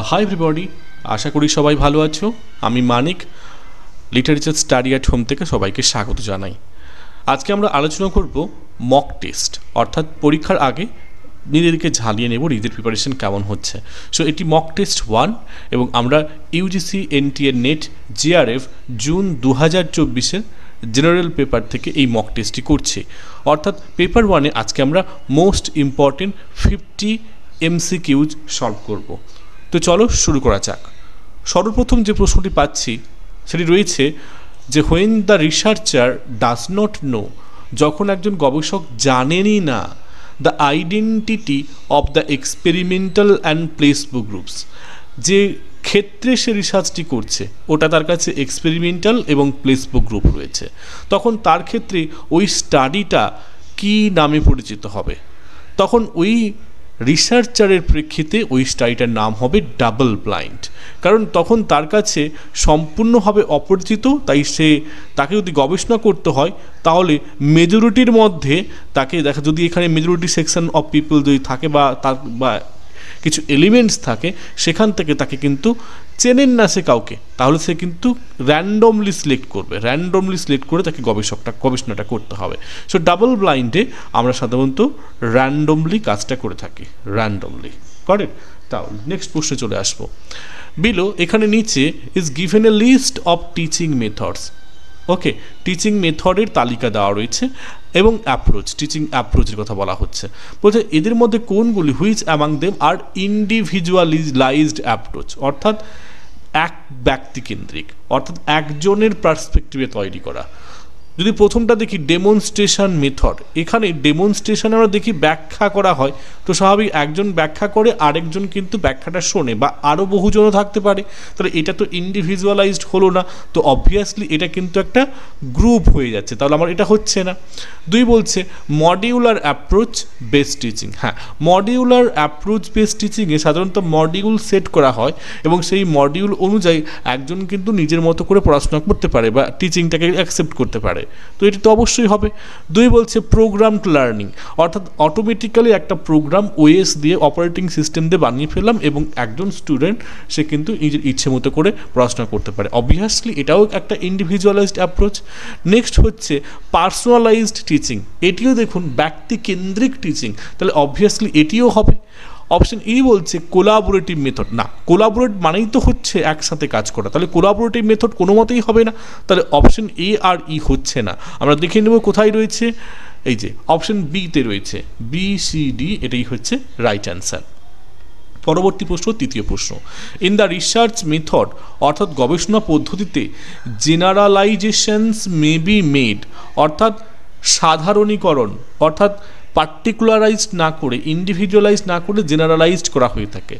Hi everybody, আশা করি সবাই ভালো আছো। আমি মানিক, লিটারেচার স্টাডি অ্যাট হোম থেকে সবাইকে স্বাগত জানাই। আজকে আমরা আলোচনা করব মক টেস্ট, অর্থাৎ পরীক্ষার আগে নিজেদেরকে ঝালিয়ে নেব নিজেদের প্রিপারেশন কেমন হচ্ছে। সো এটি মক টেস্ট 1 এবং আমরা UGC NTA NET JRF June 2024-এর জেনারেল পেপার থেকে এই মক টেস্টটি করছি। অর্থাৎ পেপার 1-এ আজকে আমরা মোস্ট ইম্পর্টেন্ট 50 MCQs সলভ করব। তো চলো শুরু করা যাক। সর্বপ্রথম যে প্রশ্নটি পাচ্ছি সেটি রয়েছে যে when the researcher does not know, যখন একজন গবেষক জানেনই না the identity of the experimental and placebo groups, যে ক্ষেত্রে সে রিসার্চটি করছে ওটা তার কাছে এক্সপেরিমেন্টাল এবং প্লেসবো গ্রুপ রয়েছে, তখন তার ক্ষেত্রে ওই স্টাডিটা কী নামে পরিচিত হবে? তখন ওই রিসার্চারের প্রেক্ষিতে ওই স্টাডিটার নাম হবে ডাবল ব্লাইন্ড, কারণ তখন তার কাছে সম্পূর্ণভাবে অপরিচিত। তাই তাকে যদি গবেষণা করতে হয় তাহলে মেজরিটির মধ্যে তাকে দেখা, যদি এখানে মেজরিটি সেকশন অফ পিপল যদি থাকে বা কিছু এলিমেন্টস থাকে, সেখান থেকে তাকে কিন্তু চেনেন না সে কাউকে, তাহলে সে কিন্তু র্যান্ডমলি সিলেক্ট করে তাকে গবেষণাটা করতে হবে। সো ডাবল ব্লাইন্ডে আমরা সাধারণত র্যান্ডমলি কাজটা করে থাকি, র্যান্ডমলি। কারেক্ট? তাহলে নেক্সট প্রশ্নে চলে আসবো। বিলো, এখানে নিচে is given a list of teaching methods. Okay, teaching মেথডের তালিকা দেওয়া রয়েছে এবং অ্যাপ্রোচ, টিচিং অ্যাপ্রোচের কথা বলা হচ্ছে। বলছে এদের মধ্যে কোনগুলি, which among them are individualized approach, অর্থাৎ এক ব্যক্তিকেন্দ্রিক, অর্থাৎ একজনের পার্সপেক্টিভে তৈরি করা। যদি প্রথমটা দেখি ডেমনস্ট্রেশন মেথড, এখানে ডেমনস্ট্রেশন আমরা দেখি ব্যাখ্যা করা হয়, তো স্বাভাবিক একজন ব্যাখ্যা করে আরেকজন কিন্তু ব্যাখ্যাটা শোনে, বা আরও বহুজনও থাকতে পারে, তাহলে এটা তো ইন্ডিভিজুয়ালাইজড হলো না, তো অবভিয়াসলি এটা কিন্তু একটা গ্রুপ হয়ে যাচ্ছে, তাহলে আমার এটা হচ্ছে না। দুই বলছে মডিউলার অ্যাপ্রোচ বেসড টিচিং। হ্যাঁ, মডিউলার অ্যাপ্রোচ বেসড টিচিংয়ে সাধারণত মডিউল সেট করা হয় এবং সেই মডিউল অনুযায়ী একজন কিন্তু নিজের মতো করে পড়াশোনা করতে পারে বা টিচিংটাকে অ্যাকসেপ্ট করতে পারে, তো এটি তো অবশ্যই হবে। দুই বলছে প্রোগ্রামড লার্নিং, অর্থাৎ অটোমেটিক্যালি একটা প্রোগ্রাম ওএস দিয়ে, অপারেটিং সিস্টেম দিয়ে বানিয়ে ফেললাম এবং একজন স্টুডেন্ট সে কিন্তু নিজের ইচ্ছে মতো করে পড়াশোনা করতে পারে, অবভিয়াসলি এটাও একটা ইন্ডিভিজুয়ালাইজড অ্যাপ্রোচ। নেক্সট হচ্ছে পার্সোনালাইজড টিচিং, এটিও দেখুন ব্যক্তিকেন্দ্রিক টিচিং, তাহলে অবভিয়াসলি এটিও হবে। অপশন ই বলছে কোলাবোরেটিভ মেথড, না কোলাবোরেট মানেই তো হচ্ছে একসাথে কাজ করা, তাহলে কোলাবোরেটিভ মেথড কোনো মতেই হবে না, তাহলে অপশন এ আর ই হচ্ছে না। আমরা দেখে নেব কোথায় রয়েছে, এই যে অপশন বিতে রয়েছে, BCD, এটাই হচ্ছে রাইট অ্যান্সার। পরবর্তী প্রশ্ন, তৃতীয় প্রশ্ন, ইন দ্য রিসার্চ মেথড, অর্থাৎ গবেষণা পদ্ধতিতে জেনারালাইজেশনস মে বি মেড, অর্থাৎ সাধারণীকরণ, অর্থাৎ পার্টিকুলারাইজড না করে, ইন্ডিভিজুয়ালাইজড না করে জেনারেলাইজড করা হয়ে থাকে।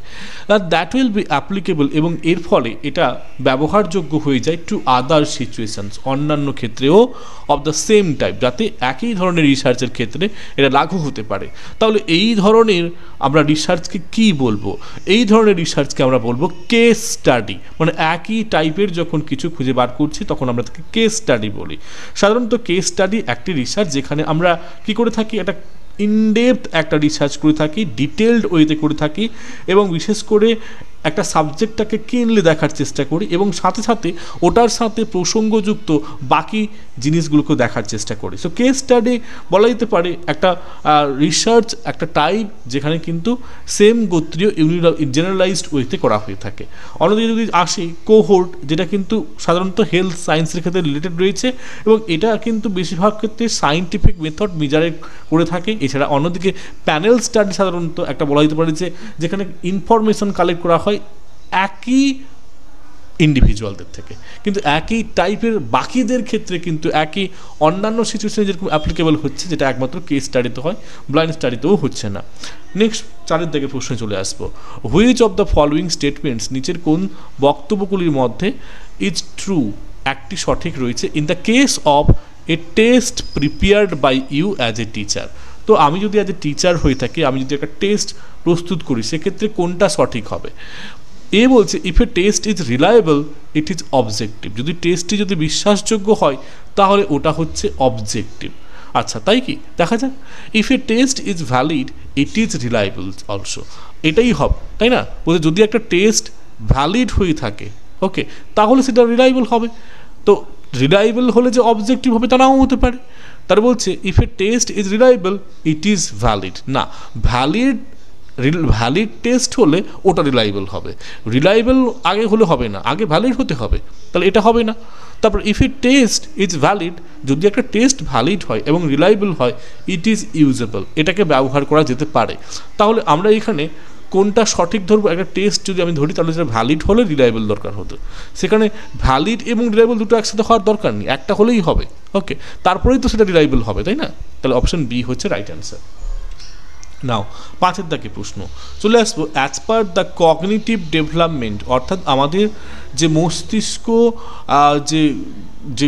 দ্যাট উইল বি অ্যাপ্লিকেবল, এবং এর ফলে এটা ব্যবহারযোগ্য হয়ে যায় টু আদার সিচুয়েশনস, অন্যান্য ক্ষেত্রেও অফ দ্য সেম টাইপ, যাতে একই ধরনের রিসার্চের ক্ষেত্রে এটা লাগু হতে পারে। তাহলে এই ধরনের আমরা রিসার্চকে কি বলবো? এই ধরনের রিসার্চকে আমরা বলবো কেস স্টাডি, মানে একই টাইপের যখন কিছু খুঁজে বার করছি তখন আমরা তাকে কেস স্টাডি বলি। সাধারণত কেস স্টাডি একটি রিসার্চ যেখানে আমরা কি করে থাকি, এটা ইনডেপথ একটা রিসার্চ করে থাকি, ডিটেলড ওয়েতে করে থাকি, এবং বিশেষ করে একটা সাবজেক্টটাকে কিনলে দেখার চেষ্টা করি এবং সাথে সাথে ওটার সাথে প্রসঙ্গযুক্ত বাকি জিনিসগুলোকে দেখার চেষ্টা করি। সো কেস স্টাডি বলা যেতে পারে একটা রিসার্চ, একটা টাইপ যেখানে কিন্তু সেম গোত্রীয় জেনারেলাইজড ওয়েতে করা হয়ে থাকে। অন্যদিকে যদি আসি কোহোর্ট, যেটা কিন্তু সাধারণত হেলথ সায়েন্সের ক্ষেত্রে রিলেটেড রয়েছে এবং এটা কিন্তু বেশিরভাগ ক্ষেত্রে সায়েন্টিফিক মেথড মেজারে করে থাকে। এছাড়া অন্যদিকে প্যানেল স্টাডি সাধারণত একটা বলা যেতে পারে যে যেখানে ইনফরমেশন কালেক্ট করা হয় একই ইন্ডিভিজুয়ালদের থেকে, কিন্তু একই টাইপের বাকিদের ক্ষেত্রে কিন্তু একই অন্যান্য সিচুয়েশনে যেরকম অ্যাপ্লিকেবল হচ্ছে, যেটা একমাত্র কেস স্টাডিতে হয়, ব্লাইন্ড স্টাডিতেও হচ্ছে না। নেক্সট 4 দিকে প্রশ্নে চলে আসবো। Which of the following statements, নিচের কোন বক্তব্যগুলির মধ্যে ইজ ট্রু, একটি সঠিক রয়েছে in the case of a test prepared by you as a teacher. তো আমি যদি অ্যাজ এ টিচার হয়ে থাকি, আমি যদি একটা টেস্ট প্রস্তুত করি, সেক্ষেত্রে কোনটা সঠিক হবে? এ বলছে if A test is reliable it is objective, যদি টেস্টটি যদি বিশ্বাসযোগ্য হয় তাহলে ওটা হচ্ছে অবজেক্টিভ। আচ্ছা, তাই কি? দেখা যাক। If A test is valid it is reliable also, এটাই হবে, তাই না? বলছে যদি একটা টেস্ট ভ্যালিড হয়ে থাকে, ওকে, তাহলে সেটা রিলায়েবল হবে। তো রিলায়েবল হলে যে অবজেক্টিভ হবে তা নাও হতে পারে। তার বলছে if A test is reliable it is valid. না, ভ্যালিড টেস্ট হলে ওটা রিলায়েবল হবে, রিলায়েবল আগে হলে হবে না, আগে ভ্যালিড হতে হবে, তাহলে এটা হবে না। তারপর if A test is valid, যদি একটা টেস্ট ভ্যালিড হয় এবং রিলায়েবল হয়, ইট ইজ ইউজেবল, এটাকে ব্যবহার করা যেতে পারে। তাহলে আমরা এখানে কোনটা সঠিক ধরবো? একটা টেস্ট যদি আমি ধরি তাহলে সেটা ভ্যালিড হলে রিলায়েবল দরকার হতো, সেখানে ভ্যালিড এবং রিলায়েবল দুটো একসাথে হওয়ার দরকার নেই, একটা হলেই হবে, ওকে, তারপরেই তো সেটা রিলায়েবল হবে, তাই না? তাহলে অপশন বি হচ্ছে রাইট অ্যান্সার। নাও 5 দাগে প্রশ্ন চলে আসবো। As per the cognitive development, অর্থাৎ আমাদের যে মস্তিষ্ক যে যে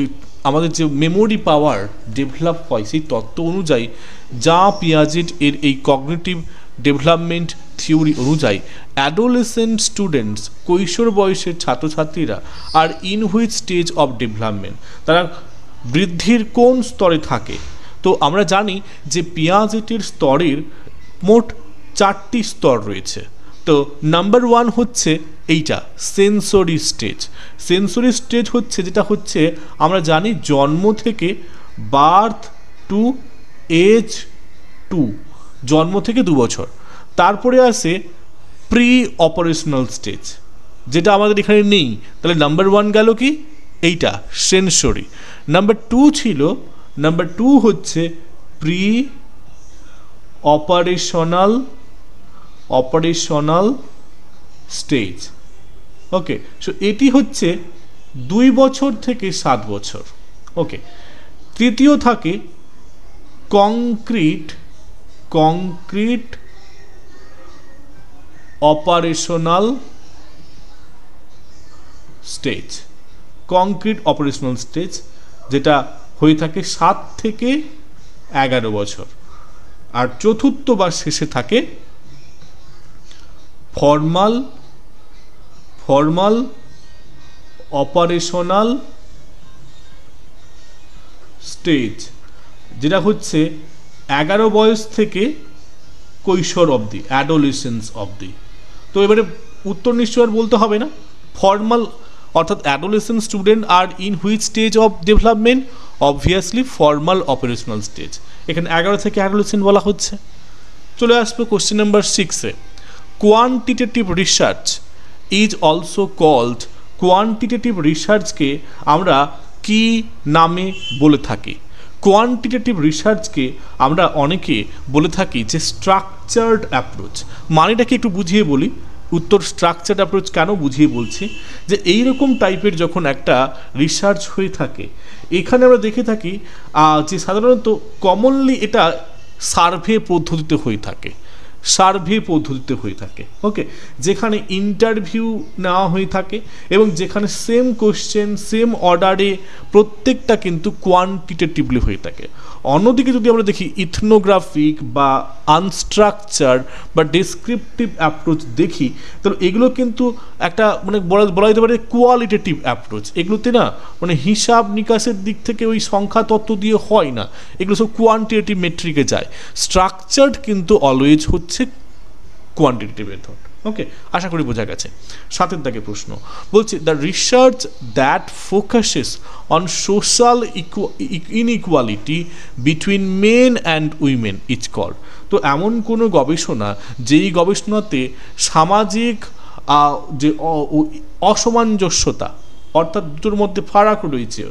আমাদের যে মেমোরি পাওয়ার ডেভেলপ হয় সেই তত্ত্ব অনুযায়ী, যা পিয়াজেট এর এই কগনিটিভ ডেভেলপমেন্ট থিওরি অনুযায়ী অ্যাডোলেসেন্ট স্টুডেন্টস, কৈশোর বয়সের ছাত্রছাত্রীরা, are in which stage of development, তারা বৃদ্ধির কোন স্তরে থাকে? তো আমরা জানি যে পিয়াজেটের স্তরের মোট 4টি স্তর রয়েছে। তো নাম্বার 1 হচ্ছে এইটা সেন্সরি স্টেজ। সেন্সরি স্টেজ হচ্ছে যেটা হচ্ছে আমরা জানি জন্ম থেকে বার্থ টু এজ 2, জন্ম থেকে 2 বছর। তারপরে আসে প্রি অপারেশনাল স্টেজ, যেটা আমাদের এখানে নেই। তাহলে নাম্বার 1 গেল কি এইটা সেন্সরি। নাম্বার 2 ছিল, নাম্বার 2 হচ্ছে প্রি অপারেশনাল স্টেজ, ওকে। সো এটি হচ্ছে 2 বছর থেকে 7 বছর, ওকে। তৃতীয় থাকে কংক্রিট অপারেশনাল স্টেজ, যেটা হয়ে থাকে 7 থেকে 11 বছর। আর চতুর্থ বা শেষে থাকে ফর্মাল অপারেশনাল স্টেজ, যেটা হচ্ছে 11 বয়স থেকে কৈশোর অবধি, অ্যাডোলেসেন্স অবধি। তো এবারে উত্তর নিশ্চয় আর বলতে হবে না। ফর্মাল অর্থাৎ adolescent student are in which stage of development, obviously formal operational stage. এখানে 11 থেকে অ্যাডোলেসেন্ট বলা হচ্ছে। চলে আসবে কোশ্চেন নাম্বার 6-এ। Quantitative research is also called, quantitative রিসার্চকে আমরা কি নামে বলে থাকি? কোয়ান্টিটেটিভ রিসার্চকে আমরা অনেকে বলে থাকি যে স্ট্রাকচার্ড অ্যাপ্রোচ। মানেটাকে একটু বুঝিয়ে বলি। উত্তর স্ট্রাকচার্ড অ্যাপ্রোচ কেন বুঝিয়ে বলছি, যে এইরকম টাইপের যখন একটা রিসার্চ হয়ে থাকে, এখানে আমরা দেখে থাকি যে সাধারণত কমনলি এটা সার্ভে পদ্ধতিতে হয়ে থাকে, ওকে, যেখানে ইন্টারভিউ নেওয়া হয়ে থাকে এবং যেখানে সেম কোশ্চেন সেম অর্ডারে প্রত্যেকটা কিন্তু কোয়ান্টিটেটিভলি হয়ে থাকে। অন্যদিকে যদি আমরা দেখি ইথনোগ্রাফিক বা আনস্ট্রাকচার বা ডেসক্রিপটিভ অ্যাপ্রোচ দেখি, তাহলে এগুলো কিন্তু একটা মানে বলা যেতে পারে কোয়ালিটেটিভ অ্যাপ্রোচ। এগুলোতে না মানে হিসাব নিকাশের দিক থেকে ওই সংখ্যা তত্ত্ব দিয়ে হয় না, এগুলো সব কোয়ান্টিটেটিভ মেট্রিকে যায়। স্ট্রাকচার্ড কিন্তু অলওয়েজ হচ্ছে কোয়ান্টিটেটিভ মেথড, ওকে। আশা করি বোঝা গেছে। 7 দাগে প্রশ্ন বলছে the research that focuses on social inequality between men and women is called. তো এমন কোনো গবেষণা যেই গবেষণাতে সামাজিক যে অসামঞ্জস্যতা, অর্থাৎ দুটোর মধ্যে ফারাক রয়েছে,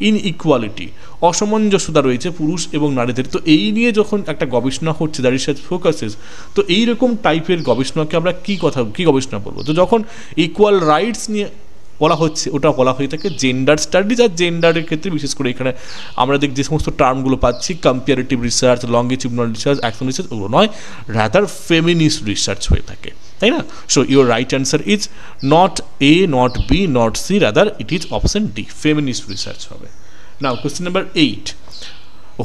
ইনইকুয়ালিটি, অসামঞ্জস্যতা রয়েছে পুরুষ এবং নারীদের, তো এই নিয়ে যখন একটা গবেষণা হচ্ছে দ্য রিসার্চ ফোকাসেস, তো এইরকম টাইপের গবেষণাকে আমরা কি গবেষণা বলবো? তো যখন ইকুয়াল রাইটস নিয়ে বলা হচ্ছে ওটা বলা হয়ে থাকে জেন্ডার স্টাডিজ। আর জেন্ডারের ক্ষেত্রে বিশেষ করে এখানে আমরা যে সমস্ত টার্মগুলো পাচ্ছি, comparative research, longitudinal research, action research, ওগুলো নয়, রাদার ফেমিনিস্ট রিসার্চ হয়ে থাকে, তাই না? So your right answer is not A, not B, not C, rather it is option D, feminist research হবে। Now question number 8,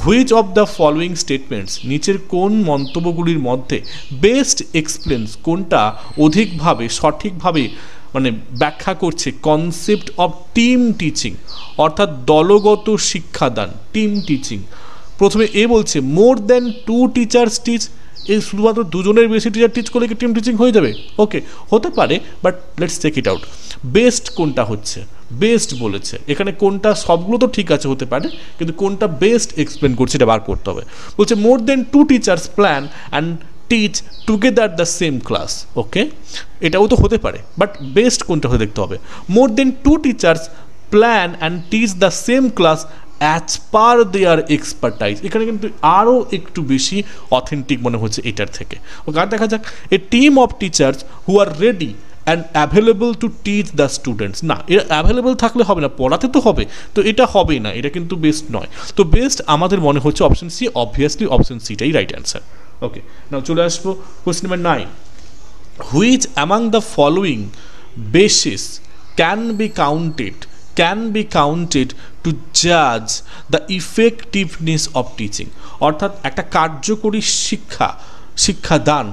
which of the following statements, নিচের কোন মন্তব্যগুলির মধ্যে বেস্ট এক্সপ্লেন্স, কোনটা অধিকভাবে সঠিকভাবে মানে ব্যাখ্যা করছে কনসেপ্ট অফ টিম টিচিং, অর্থাৎ দলগত শিক্ষাদান, টিম টিচিং। প্রথমে এ বলছে মোর দ্যান 2 টিচার্স টিচ, এই শুধুমাত্র দুজনের বেশি টিচার টিচ করলে কি টিম টিচিং হয়ে যাবে? ওকে, হতে পারে, but let's check it out. Best কোনটা হচ্ছে? বেস্ট বলেছে, এখানে কোনটা, সবগুলো তো ঠিক আছে হতে পারে, কিন্তু কোনটা বেস্ট এক্সপ্লেন করছে এটা বার করতে হবে। বলছে more than 2 teachers plan and teach together the same class. Okay, এটাও তো হতে পারে, বাট বেস্ট কোনটা হয়ে দেখতে হবে। More than 2 teachers plan and teach the same class as per their expertise. এখানে কিন্তু আরও একটু বেশি অথেন্টিক মনে হচ্ছে এটার থেকে। ওকে, আর দেখা যাক, a team of teachers who are ready and available to teach the students. না, এটা অ্যাভেলেবল থাকলে হবে না, পড়াতে তো হবে, তো এটা হবেই না, এটা কিন্তু বেস্ট নয়। তো বেস্ট আমাদের মনে হচ্ছে অপশন সি, অবভিয়াসলি অপশন সিটাই রাইট অ্যান্সার। ওকে, নাও চলে আসবো question number 9। Which among the following basis can be counted to জাজ দ্য ইফেক্টিভনেস অফ টিচিং। অর্থাৎ একটা কার্যকরী শিক্ষাদান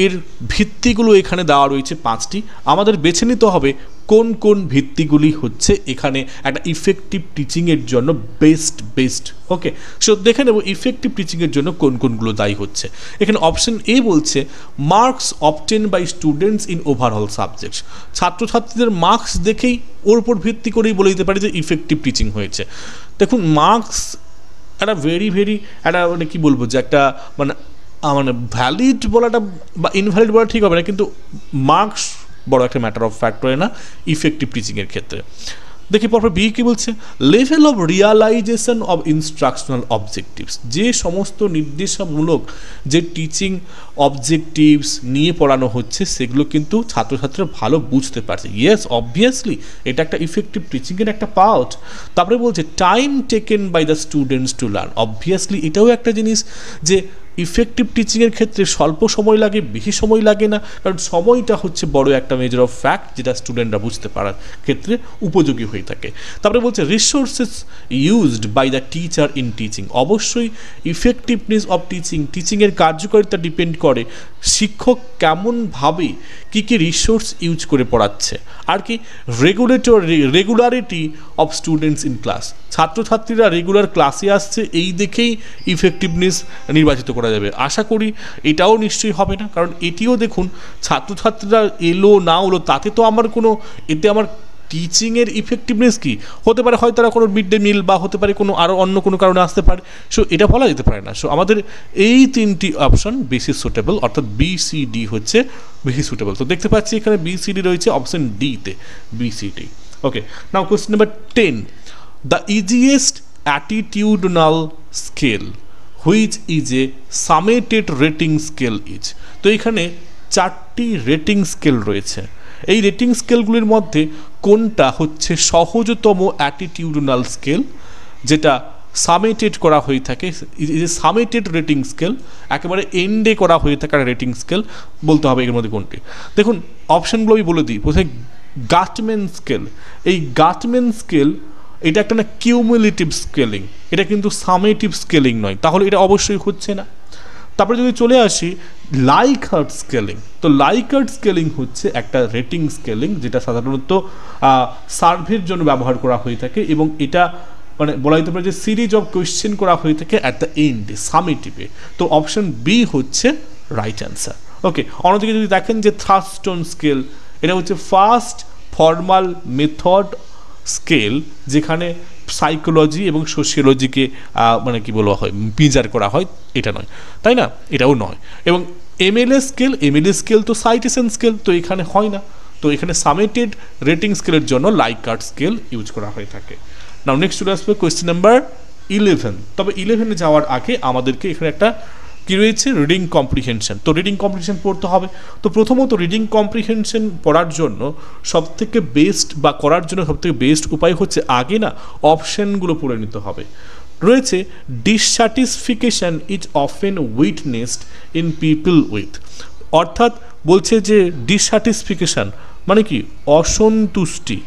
এর ভিত্তিগুলো এখানে দেওয়া রয়েছে 5টি। আমাদের বেছে নিতে হবে কোন কোন ভিত্তিগুলি হচ্ছে এখানে একটা ইফেক্টিভ টিচিংয়ের জন্য বেস্ট। ওকে, সো দেখে নেব ইফেক্টিভ টিচিংয়ের জন্য কোন কোনগুলো দায়ী হচ্ছে। এখানে অপশন এ বলছে marks obtain by students in overall subjects. ছাত্রছাত্রীদের মার্কস দেখেই ওর উপর ভিত্তি করেই বলে দিতে পারি যে ইফেক্টিভ টিচিং হয়েছে। দেখুন, মার্কস একটা ভেরি একটা মানে কী বলবো, যে একটা মানে ভ্যালিড বলাটা বা ইনভ্যালিড বলা ঠিক হবে না, কিন্তু মার্কস বড় একটা ম্যাটার অফ ফ্যাক্ট হয় না ইফেক্টিভ টিচিংয়ের ক্ষেত্রে। দেখি পরপর বি কী বলছে, level of realisation of instructional objectives. যে সমস্ত নির্দেশামূলক যে টিচিং অবজেক্টিভস নিয়ে পড়ানো হচ্ছে সেগুলো কিন্তু ছাত্রছাত্রীরা ভালো বুঝতে পারছে। ইয়েস, অবভিয়াসলি এটা একটা ইফেক্টিভ টিচিংয়ের একটা পার্ট। তারপরে বলছে time taken by the students to learn. Obviously এটাও একটা জিনিস যে ইফেক্টিভ টিচিংয়ের ক্ষেত্রে স্বল্প সময় লাগে, বেশি সময় লাগে না, কারণ সময়টা হচ্ছে বড় একটা মেজার অফ ফ্যাক্ট যেটা স্টুডেন্টরা বুঝতে পারার ক্ষেত্রে উপযোগী হয়ে থাকে। তারপরে বলছে resources used by the teacher in teaching. অবশ্যই ইফেক্টিভনেস অফ টিচিংয়ের কার্যকারিতা ডিপেন্ড করে শিক্ষক কেমনভাবে কী রিসোর্স ইউজ করে পড়াচ্ছে। আর কি regularity of students in class. ছাত্রছাত্রীরা রেগুলার ক্লাসে আসছে এই দেখেই ইফেক্টিভনেস নির্বাচিত করা যাবে। আশা করি এটাও নিশ্চয়ই হবে না, কারণ এটিও দেখুন ছাত্রছাত্রীরা এলো না হলো তাতে তো আমার কোনো, এতে আমার টিচিংয়ের ইফেক্টিভনেস কী হতে পারে, হয় তারা কোনো মিড ডে মিল বা হতে পারে কোনো আরও অন্য কোনো কারণে আসতে পারে। সো এটা বলা যেতে পারে না। সো আমাদের এই 3টি অপশন বেশি সুটেবল, অর্থাৎ BCD হচ্ছে বেশি সুটেবল। তো দেখতে পাচ্ছি এখানে BCD রয়েছে অপশন ডিতে, BCD। Okay, now question number 10। The easiest attitudinal scale which is a summated rating scale is. তো এখানে 4টি রেটিং স্কেল রয়েছে। এই রেটিং স্কেলগুলির মধ্যে কোনটা হচ্ছে সহজতম অ্যাটিটিউডনাল স্কেল, যেটা সামেটেড করা হয়ে থাকে, সামেটেড রেটিং স্কেল, একেবারে এন্ডে করা হয়ে থাকা রেটিং স্কেল বলতে হবে এর মধ্যে কোনটি। দেখুন অপশানগুলো আমি বলে দিই। প্রথমে গাটম্যান স্কেল। এই গাটম্যান স্কেল এটা একটা না কিউমুলেটিভ স্কেলিং, এটা কিন্তু সামেটিভ স্কেলিং নয়, তাহলে এটা অবশ্যই হচ্ছে না। তারপরে যদি চলে আসি লাইকার্ট স্কেলিং, তো লাইকার্ট স্কেলিং হচ্ছে একটা রেটিং স্কেলিং যেটা সাধারণত সার্ভের জন্য ব্যবহার করা হয়ে থাকে, এবং এটা মানে বলা যেতে পারে যে সিরিজ অফ কোয়েশ্চেন করা হয়ে থাকে অ্যাট দ্য এন্ডে, সামেটিভে। তো অপশন বি হচ্ছে রাইট অ্যান্সার। ওকে, অন্যদিকে যদি দেখেন যে থার্স্টোন স্কেল, এটা হচ্ছে ফার্স্ট ফর্মাল মেথড স্কেল যেখানে সাইকোলজি এবং সোশিওলজিকে মানে কি বলা হয় মেজার করা হয়, এটা নয়, তাই না? এটাও নয়। এবং এমএলএ স্কেল তো সাইটেশন স্কেল, তো এখানে হয় না। তো এখানে সামেটেড রেটিং স্কেলের জন্য লাইকার্ট স্কেল ইউজ করা হয়ে থাকে। নাও নেক্সট চলে আসবে কোয়েশ্চেন নাম্বার 11। তবে 11-এ যাওয়ার আগে আমাদেরকে এখানে একটা কি রয়েছে, রিডিং কম্প্রিহেনশন। তো রিডিং কম্প্রিহেনশন পড়তে হবে। তো প্রথমত রিডিং কম্প্রিহেনশন পড়ার জন্য সবথেকে বেস্ট বা করার জন্য সবথেকে বেস্ট উপায় হচ্ছে আগে না অপশানগুলো পড়ে নিতে হবে। রয়েছে dissatisfaction is often witnessed in people with, অর্থাৎ বলছে যে ডিসস্যাটিসফিকেশন মানে কি অসন্তুষ্টি,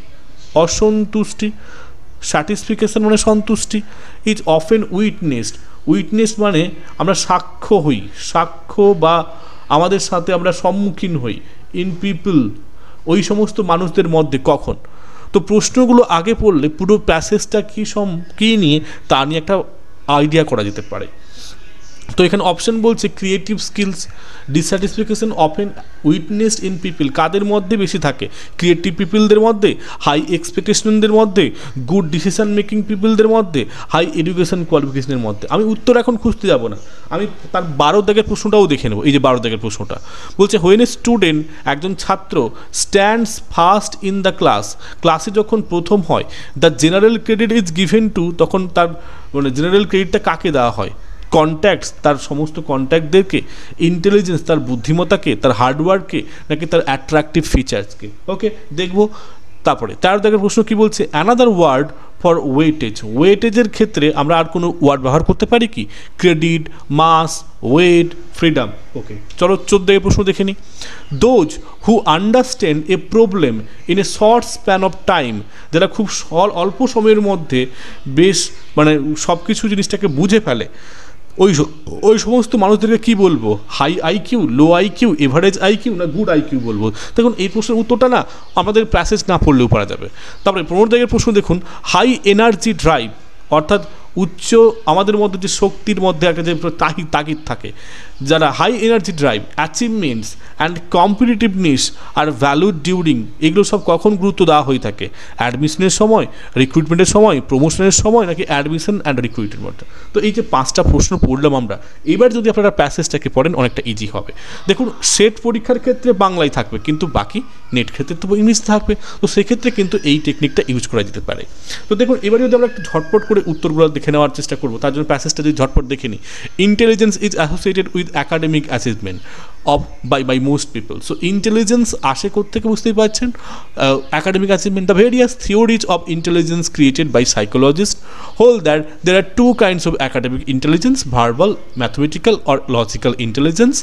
স্যাটিসফিকেশন মানে সন্তুষ্টি, ইজ অফেন উইটনেস মানে আমরা সাক্ষ্য বা আমাদের সাথে আমরা সম্মুখীন হই, ইন পিপল ওই সমস্ত মানুষদের মধ্যে কখন। তো প্রশ্নগুলো আগে পড়লে পুরো প্যাসেজটা কী নিয়ে তা নিয়ে একটা আইডিয়া করা যেতে পারে। তো এখানে অপশন বলছে creative skills dissatisfaction often witnessed in people, কাদের মধ্যে বেশি থাকে? ক্রিয়েটিভ পিপলদের মধ্যে, হাই এক্সপেকটেশনদের মধ্যে, গুড ডিসিশন মেকিং পিপলদের মধ্যে, হাই এডুকেশন কোয়ালিফিকেশনের মধ্যে। আমি উত্তর এখন খুঁজতে যাব না, আমি তার 12 দাগের প্রশ্নটাও দেখে নেব। এই যে 12 দাগের প্রশ্নটা বলছে হোয়েন এ স্টুডেন্ট, একজন ছাত্র, stands first in the class, ক্লাসে যখন প্রথম হয়, the general credit is given to, তখন তার মানে জেনারেল ক্রেডিটটা কাকে দেওয়া হয়? কন্ট্যাক্টস, তার সমস্ত কন্ট্যাক্টদেরকে, ইন্টেলিজেন্স, তার বুদ্ধিমত্তাকে, তার হার্ডওয়ার্ককে, নাকি তার অ্যাট্রাকটিভ ফিচার্সকে? ওকে, দেখবো। তারপরে 13 দাগের প্রশ্ন কি বলছে? অ্যানাদার ওয়ার্ড ফর ওয়েটেজ, ওয়েটেজের ক্ষেত্রে আমরা আর কোনো ওয়ার্ড ব্যবহার করতে পারি কি? ক্রেডিট, মাস, ওয়েট, ফ্রিডম। ওকে, চলো 14 দাগের প্রশ্ন দেখে নিই। Those who understand A problem in a short span of time, যারা খুব অল্প সময়ের মধ্যে বেশ মানে সব কিছু জিনিসটাকে বুঝে ফেলে, ওই সমস্ত মানুষদেরকে কী বলবো? হাই আইকিউ, লো আইকিউ, এভারেজ আইকিউ, না গুড আইকিউ বলবো? দেখুন এই প্রশ্নের উত্তরটা না আমাদের প্যাসেজ না পড়লেও পারা যাবে। তারপরে 15 দাগের প্রশ্ন দেখুন, হাই এনার্জি ড্রাইভ, অর্থাৎ উচ্চ আমাদের মধ্যে যে শক্তির মধ্যে একটা যে তাগিদ থাকে, যারা high energy drive, achievements and competitiveness are valued during, এগুলো সব কখন গুরুত্ব দেওয়া হয়ে থাকে? অ্যাডমিশনের সময়, রিক্রুটমেন্টের সময়, প্রমোশনের সময়, নাকি অ্যাডমিশন অ্যান্ড রিক্রুটমেন্ট? তো এই যে 5টা প্রশ্ন পড়লাম আমরা, এবার যদি আপনারা প্যাসেজটাকে পড়েন অনেকটা ইজি হবে। দেখুন সেট পরীক্ষার ক্ষেত্রে বাংলায় থাকবে, কিন্তু বাকি নেট ক্ষেত্রে তো ইংলিশ থাকবে, তো সেক্ষেত্রে কিন্তু এই টেকনিকটা ইউজ করা যেতে পারে। তো দেখুন এবার যদি আমরা একটু ঝটপট করে উত্তরগুলো দেখে নেওয়ার চেষ্টা করবো, তার জন্য প্যাসেজটা যদি ঝটপট দেখে নিই। Intelligence is associated with academic achievement of by most people. So intelligence আসে কোত্থেকে বুঝতেই পারছেন? Academic achievement. The various theories of intelligence created by psychologists hold that there are two kinds of academic intelligence: verbal, mathematical or logical intelligence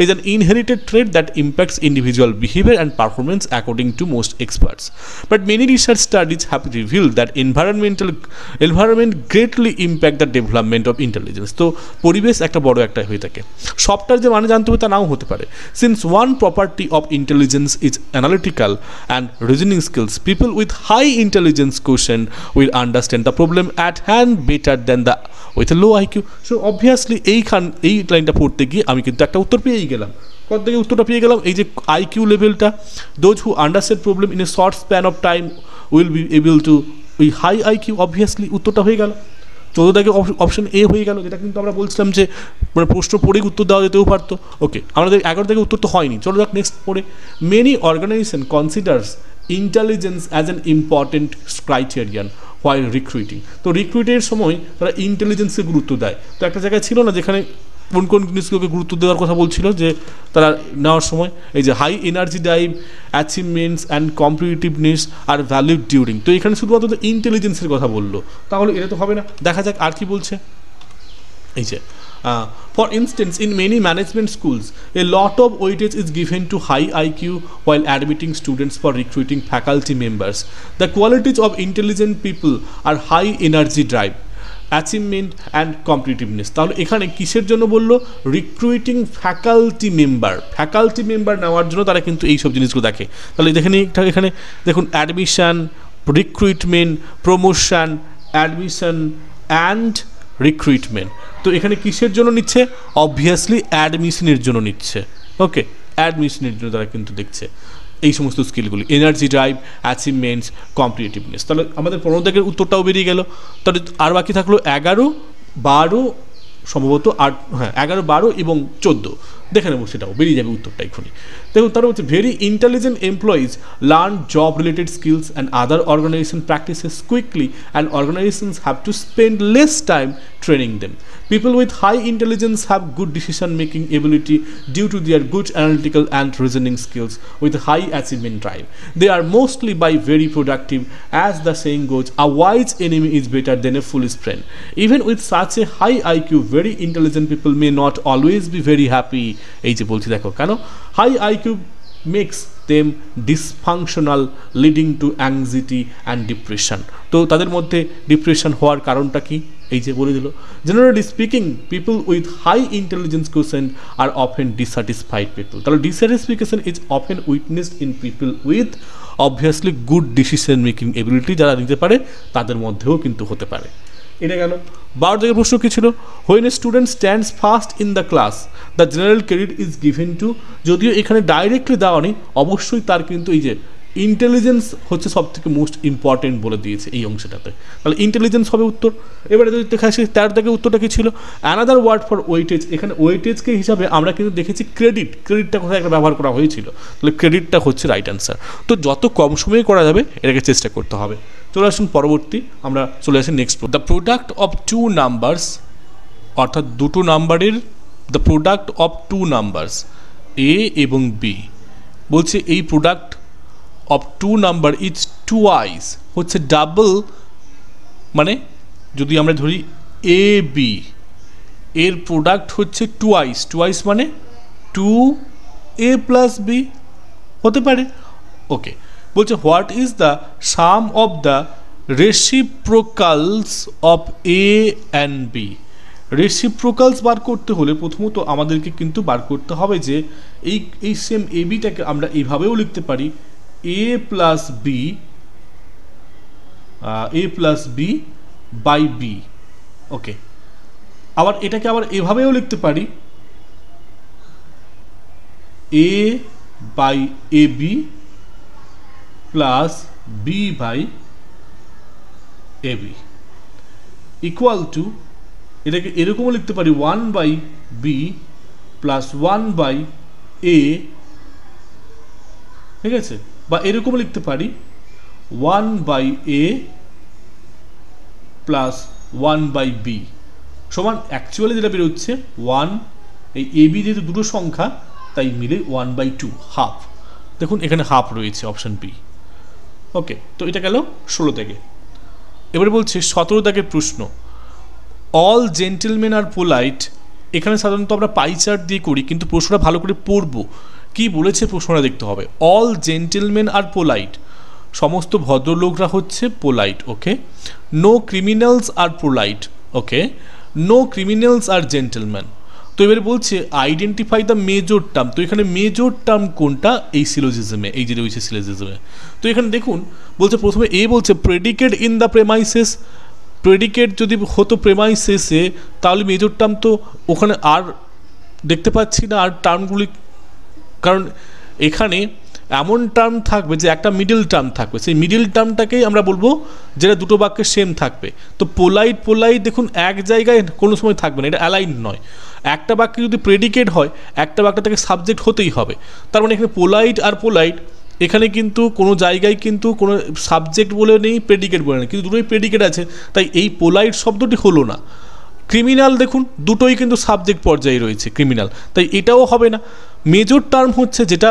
is an inherited trait that impacts individual behavior and performance according to most experts. But many research studies have revealed that environment greatly impact the development of intelligence. তো পরিবেশ একটা বড় একটা হয়ে থাকে। সবটার যে মানে জানতে হবে তা নাও হতে পারে। Since one property of intelligence is analytical and reasoning skills, people with high intelligence quotient will understand the problem at hand better than the with a low IQ. So obviously এই লাইনটা পড়তে গিয়ে আমি কিন্তু একটা উত্তর পেয়েই গেলাম। কত থেকে উত্তরটা পেয়ে গেলাম? এই যে আইকিউ লেভেলটা, those who understand problem in a short span of time will be able to ওই হাই আইকিউ, অবভিয়াসলি উত্তরটা হয়ে গেল। 14 দাগে অপশন এ হয়ে গেল, যেটা কিন্তু আমরা বলছিলাম যে মানে প্রশ্ন পড়েই উত্তর দেওয়া যেতেও পারতো। ওকে, আমাদের 11 দাগে উত্তর তো হয়নি। চলো যাক নেক্সট পড়ে। Many organization considers intelligence as an important criterion while recruiting. তো রিক্রুইটের সময় তারা ইন্টেলিজেন্সকে গুরুত্ব দেয়। তো একটা জায়গায় ছিল না যেখানে কোন কোন জিনিসগুলোকে গুরুত্ব দেওয়ার কথা বলছিল যে তারা নেওয়ার সময়, এই যে high energy drive, achievements and competitiveness are value during. তো এখানে শুধুমাত্র ইন্টেলিজেন্সের কথা বললো, তাহলে এটা তো হবে না। দেখা যাক আর কি বলছে। এই যে for instance, in many management schools, a lot of weightage is given to high IQ while admitting students for recruiting faculty members. The qualities of intelligent people are high energy drive, achievement and competitiveness. তাহলে এখানে কিসের জন্য বললো? রিক্রুইটিং faculty member নেওয়ার জন্য তারা কিন্তু এইসব জিনিসগুলো দেখে। তাহলে দেখে নিই এখানে দেখুন, অ্যাডমিশন, রিক্রুইটমেন্ট, প্রমোশন, অ্যাডমিশন অ্যান্ড রিক্রুইটমেন্ট। তো এখানে কিসের জন্য নিচ্ছে? অবভিয়াসলি অ্যাডমিশনের জন্য নিচ্ছে। ওকে, অ্যাডমিশনের জন্য তারা কিন্তু দেখছে এই সমস্ত স্কিলগুলি, এনার্জি ড্রাইভ, অ্যাচিভমেন্টস, কম্পিটিটিভনেস। তাহলে আমাদের 15 দাগের উত্তরটাও বেরিয়ে গেল। তাহলে আর বাকি থাকলো 11, 12 সম্ভবত 8, হ্যাঁ 11, 12 এবং 14। দেখে নেবো, সেটাও বেরিয়ে যাবে উত্তরটা এক্ষুনি। দেখুন তারা হচ্ছে very intelligent employees learn job related skills and other organization practices quickly and organizations have to spend less time training them. People with high intelligence have good decision making ability due to their good analytical and reasoning skills with high achievement drive. They are mostly by very productive. As the saying goes, a wise enemy is better than a foolish friend. Even with such a high IQ, very intelligent people may not always be very happy. এই যে বলছি দেখো কেন, high IQ makes them dysfunctional leading to anxiety and depression. তো তাদের মধ্যে depression হওয়ার কারণটা কি? এই যে বলে দিল, generally speaking people with high intelligence quotient are often dissatisfied people. তাহলে dissatisfaction is often witnessed in people with obviously good decision making ability, যারা নিতে পারে তাদের মধ্যেও কিন্তু হতে পারে। এটা গেল। 12 থেকে প্রশ্ন কী ছিল? When a student stands first in the class the general credit is given to, যদিও এখানে ডাইরেক্টলি দেওয়া নেই, অবশ্যই তার কিন্তু এই যে ইন্টেলিজেন্স হচ্ছে সব থেকে মোস্ট ইম্পর্টেন্ট বলে দিয়েছে এই অংশটাতে, তাহলে ইন্টেলিজেন্স হবে উত্তর। এবারে যদি দেখা আসে 13 থেকে উত্তরটা কী ছিল? অ্যানাদার ওয়ার্ড ফর ওয়েটেজ, এখানে ওয়েটেজকে হিসাবে আমরা কিন্তু দেখেছি ক্রেডিটটা কোথায় একটা ব্যবহার করা হয়েছিল, তাহলে ক্রেডিটটা হচ্ছে রাইট অ্যান্সার। তো যত কম সময়ে করা যাবে এটাকে চেষ্টা করতে হবে। চলে আসুন পরবর্তী, আমরা চলে আসি next. The product of two numbers, অর্থাৎ দুটো নাম্বারের the product of two numbers A এবং বি, বলছে এই product of two number is twice, হচ্ছে ডাবল, মানে যদি আমরা ধরি এ বি এর প্রোডাক্ট হচ্ছে টুয়াইস মানে 2a প্লাস বি হতে পারে। ওকে, বলছে what is the sum of the reciprocals of A and B. Reciprocals বার করতে হলে প্রথমত আমাদেরকে কিন্তু বার করতে হবে যে এই সেম এ বিটাকে আমরা এইভাবেও লিখতে পারি A plus B by B. Okay, আবার এটাকে আবার এভাবেও লিখতে পারি A by A B plus B by A B equal to, এটাকে এরকমও লিখতে পারি 1 by B plus 1 by A, ঠিক আছে, বা এরকমও লিখতে পারি 1 by A plus 1 by B সমান অ্যাকচুয়ালি যেটা বেরোচ্ছে 1, এই এ বি যেহেতু দুটো সংখ্যা তাই মিলে 1/2, হাফ। দেখুন এখানে হাফ রয়েছে, অপশান বি। ওকে, তো এটা গেল 16 থেকে। এবারে বলছে 17 দাগের প্রশ্ন, অল জেন্টেলম্যান আর পোলাইট। এখানে সাধারণত আমরা পাই চার্ট দিয়ে করি, কিন্তু প্রশ্নটা ভালো করে পড়বো, কি বলেছে প্রশ্নটা দেখতে হবে। অল জেন্টেলম্যান আর পোলাইট, সমস্ত ভদ্রলোকরা হচ্ছে পোলাইট। ওকে, নো ক্রিমিনালস আর পোলাইট। ওকে, নো ক্রিমিনালস আর জেন্টেলম্যান। তো এবারে বলছে আইডেন্টিফাই দ্য মেজর টার্ম। তো এখানে মেজর টার্ম কোনটা? এই সিলোজিজমে, এই যে রয়েছে সিলোজিজমে। তো এখানে দেখুন বলছে প্রথমে এ বলছে predicate in the premises. Predicate যদি হতো প্রেমাইসেসে তাহলে মেজর টার্ম তো ওখানে আর দেখতে পাচ্ছি না আর টার্মগুলি, কারণ এখানে এমন টার্ম থাকবে যে একটা মিডল টার্ম থাকবে, সেই মিডল টার্মটাকেই আমরা বলবো যেটা দুটো বাক্যে সেম থাকবে। তো পোলাইট দেখুন এক জায়গায় কোনো সময় থাকবে না, এটা অ্যালাইন নয়। একটা বাক্যে যদি প্রেডিকেট হয় একটা বাক্য থেকে সাবজেক্ট হতেই হবে, তার মানে এখানে পোলাইট আর পোলাইট এখানে কিন্তু কোনো জায়গায় কিন্তু কোনো সাবজেক্ট বলে নেই, প্রেডিকেট বলে নেই, কিন্তু দুটোই প্রেডিকেট আছে, তাই এই পোলাইট শব্দটি হলো না। ক্রিমিনাল দেখুন দুটোই কিন্তু সাবজেক্ট পর্যায়ে রয়েছে ক্রিমিনাল, তাই এটাও হবে না। মেজর টার্ম হচ্ছে যেটা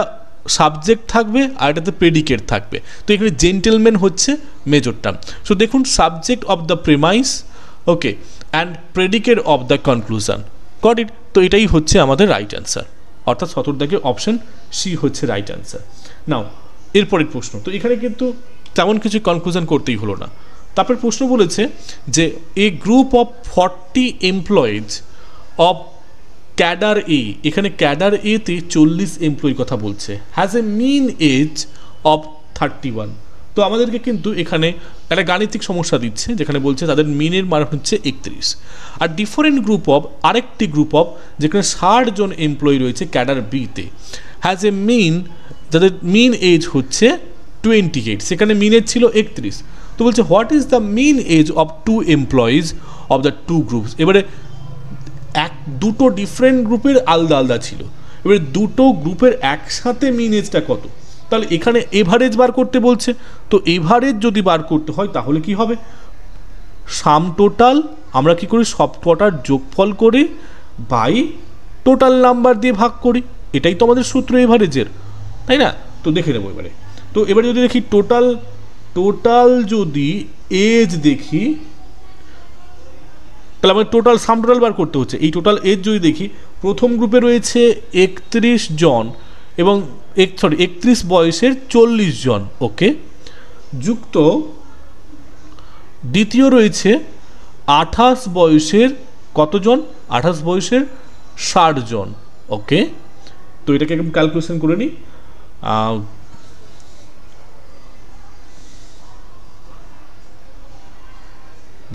সাবজেক্ট থাকবে আর এটাতে প্রেডিকেট থাকবে, তো এখানে জেন্টেলম্যান হচ্ছে মেজর টার্ম। সো দেখুন subject of the premise, okay, and predicate of the conclusion, got it. তো এটাই হচ্ছে আমাদের রাইট অ্যান্সার, অর্থাৎ 17 দাগে অপশন সি হচ্ছে রাইট অ্যান্সার। নাও এরপরের প্রশ্ন, তো এখানে কিন্তু তেমন কিছু কনক্লুশন করতেই হলো না। তারপর প্রশ্ন বলেছে যে a group of 40 employees of cadre A, এখানে ক্যাডার এতে 40 এমপ্লয়ির কথা বলছে, has a mean age of 31। তো আমাদেরকে কিন্তু এখানে একটা গাণিতিক সমস্যা দিচ্ছে, যেখানে বলছে তাদের মিনের মান হচ্ছে 31। আর ডিফারেন্ট গ্রুপ অফ, আরেকটি গ্রুপ অফ যেখানে 60 জন এমপ্লয়ি রয়েছে ক্যাডার বিতে, হ্যাজ এ মিন, যাদের মিন এজ হচ্ছে 28, সেখানে মিন এজ ছিল 31। তো বলছে what is the mean age of 2 employees of the 2 groups. এবারে দুটো ডিফারেন্ট গ্রুপের আলাদা আলাদা ছিল, এবারে দুটো গ্রুপের একসাথে মিন এজটা কত, তাহলে এখানে এভারেজ বার করতে বলছে। তো এভারেজ যদি বার করতে হয় তাহলে কি হবে, সাম টোটাল আমরা কি করি সব কটার যোগফল করে বাই টোটাল নাম্বার দিয়ে ভাগ করি, এটাই তো আমাদের সূত্র এভারেজের, তাই না? তো দেখে নেবো এবারে। তো এবারে যদি দেখি টোটাল যদি এজ দেখি, তাহলে আমাদের টোটাল সাম টোটাল বার করতে হচ্ছে। এই টোটাল এজ যদি দেখি, প্রথম গ্রুপে রয়েছে 31 জন এবং 31 বয়সের 40 জন, ওকে, যুক্ত দ্বিতীয় রয়েছে 28 বয়সের কতজন, 28 বয়সের 60 জন, ওকে। তো এটাকে একদম ক্যালকুলেশন করে নিই।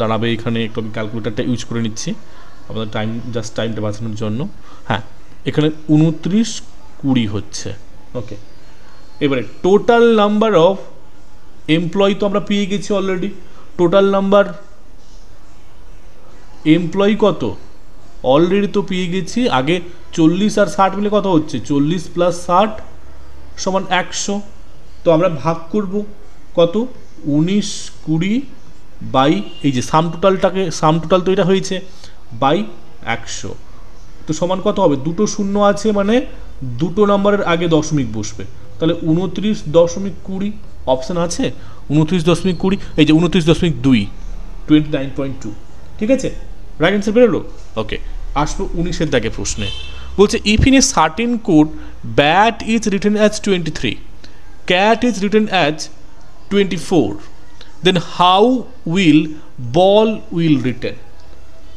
দাঁড়াবে এখানে, একটু আমি ক্যালকুলেটারটা ইউজ করে নিচ্ছি আপনাদের টাইমটা বাঁচানোর জন্য। হ্যাঁ, এখানে 29-20 হচ্ছে। ওকে, এবারে টোটাল নাম্বার অফ এমপ্লয়ি তো আমরা পেয়ে গেছি অলরেডি। টোটাল নাম্বার এমপ্লয়ি কত অলরেডি তো পেয়ে গেছি। আগে 40 আর 60 মিলে কত হচ্ছে, 40 + 60 = 100। তো আমরা ভাগ করব কত, 19-20 বাই এই যে সাম টোটাল তো এটা হয়েছে বাই 100। তো সমান কত হবে, দুটো শূন্য আছে মানে দুটো নাম্বারের আগে দশমিক বসবে, তাহলে 29.20 অপশান আছে 29.20, এই যে 29.2, 29.2। ঠিক আছে, রাইট অ্যান্সার বেরোলো। ওকে, আসবো 19-এর দাগে প্রশ্নে। বলছে if in a certain code bat is written as 23, cat is written as 24, then how will ball will written.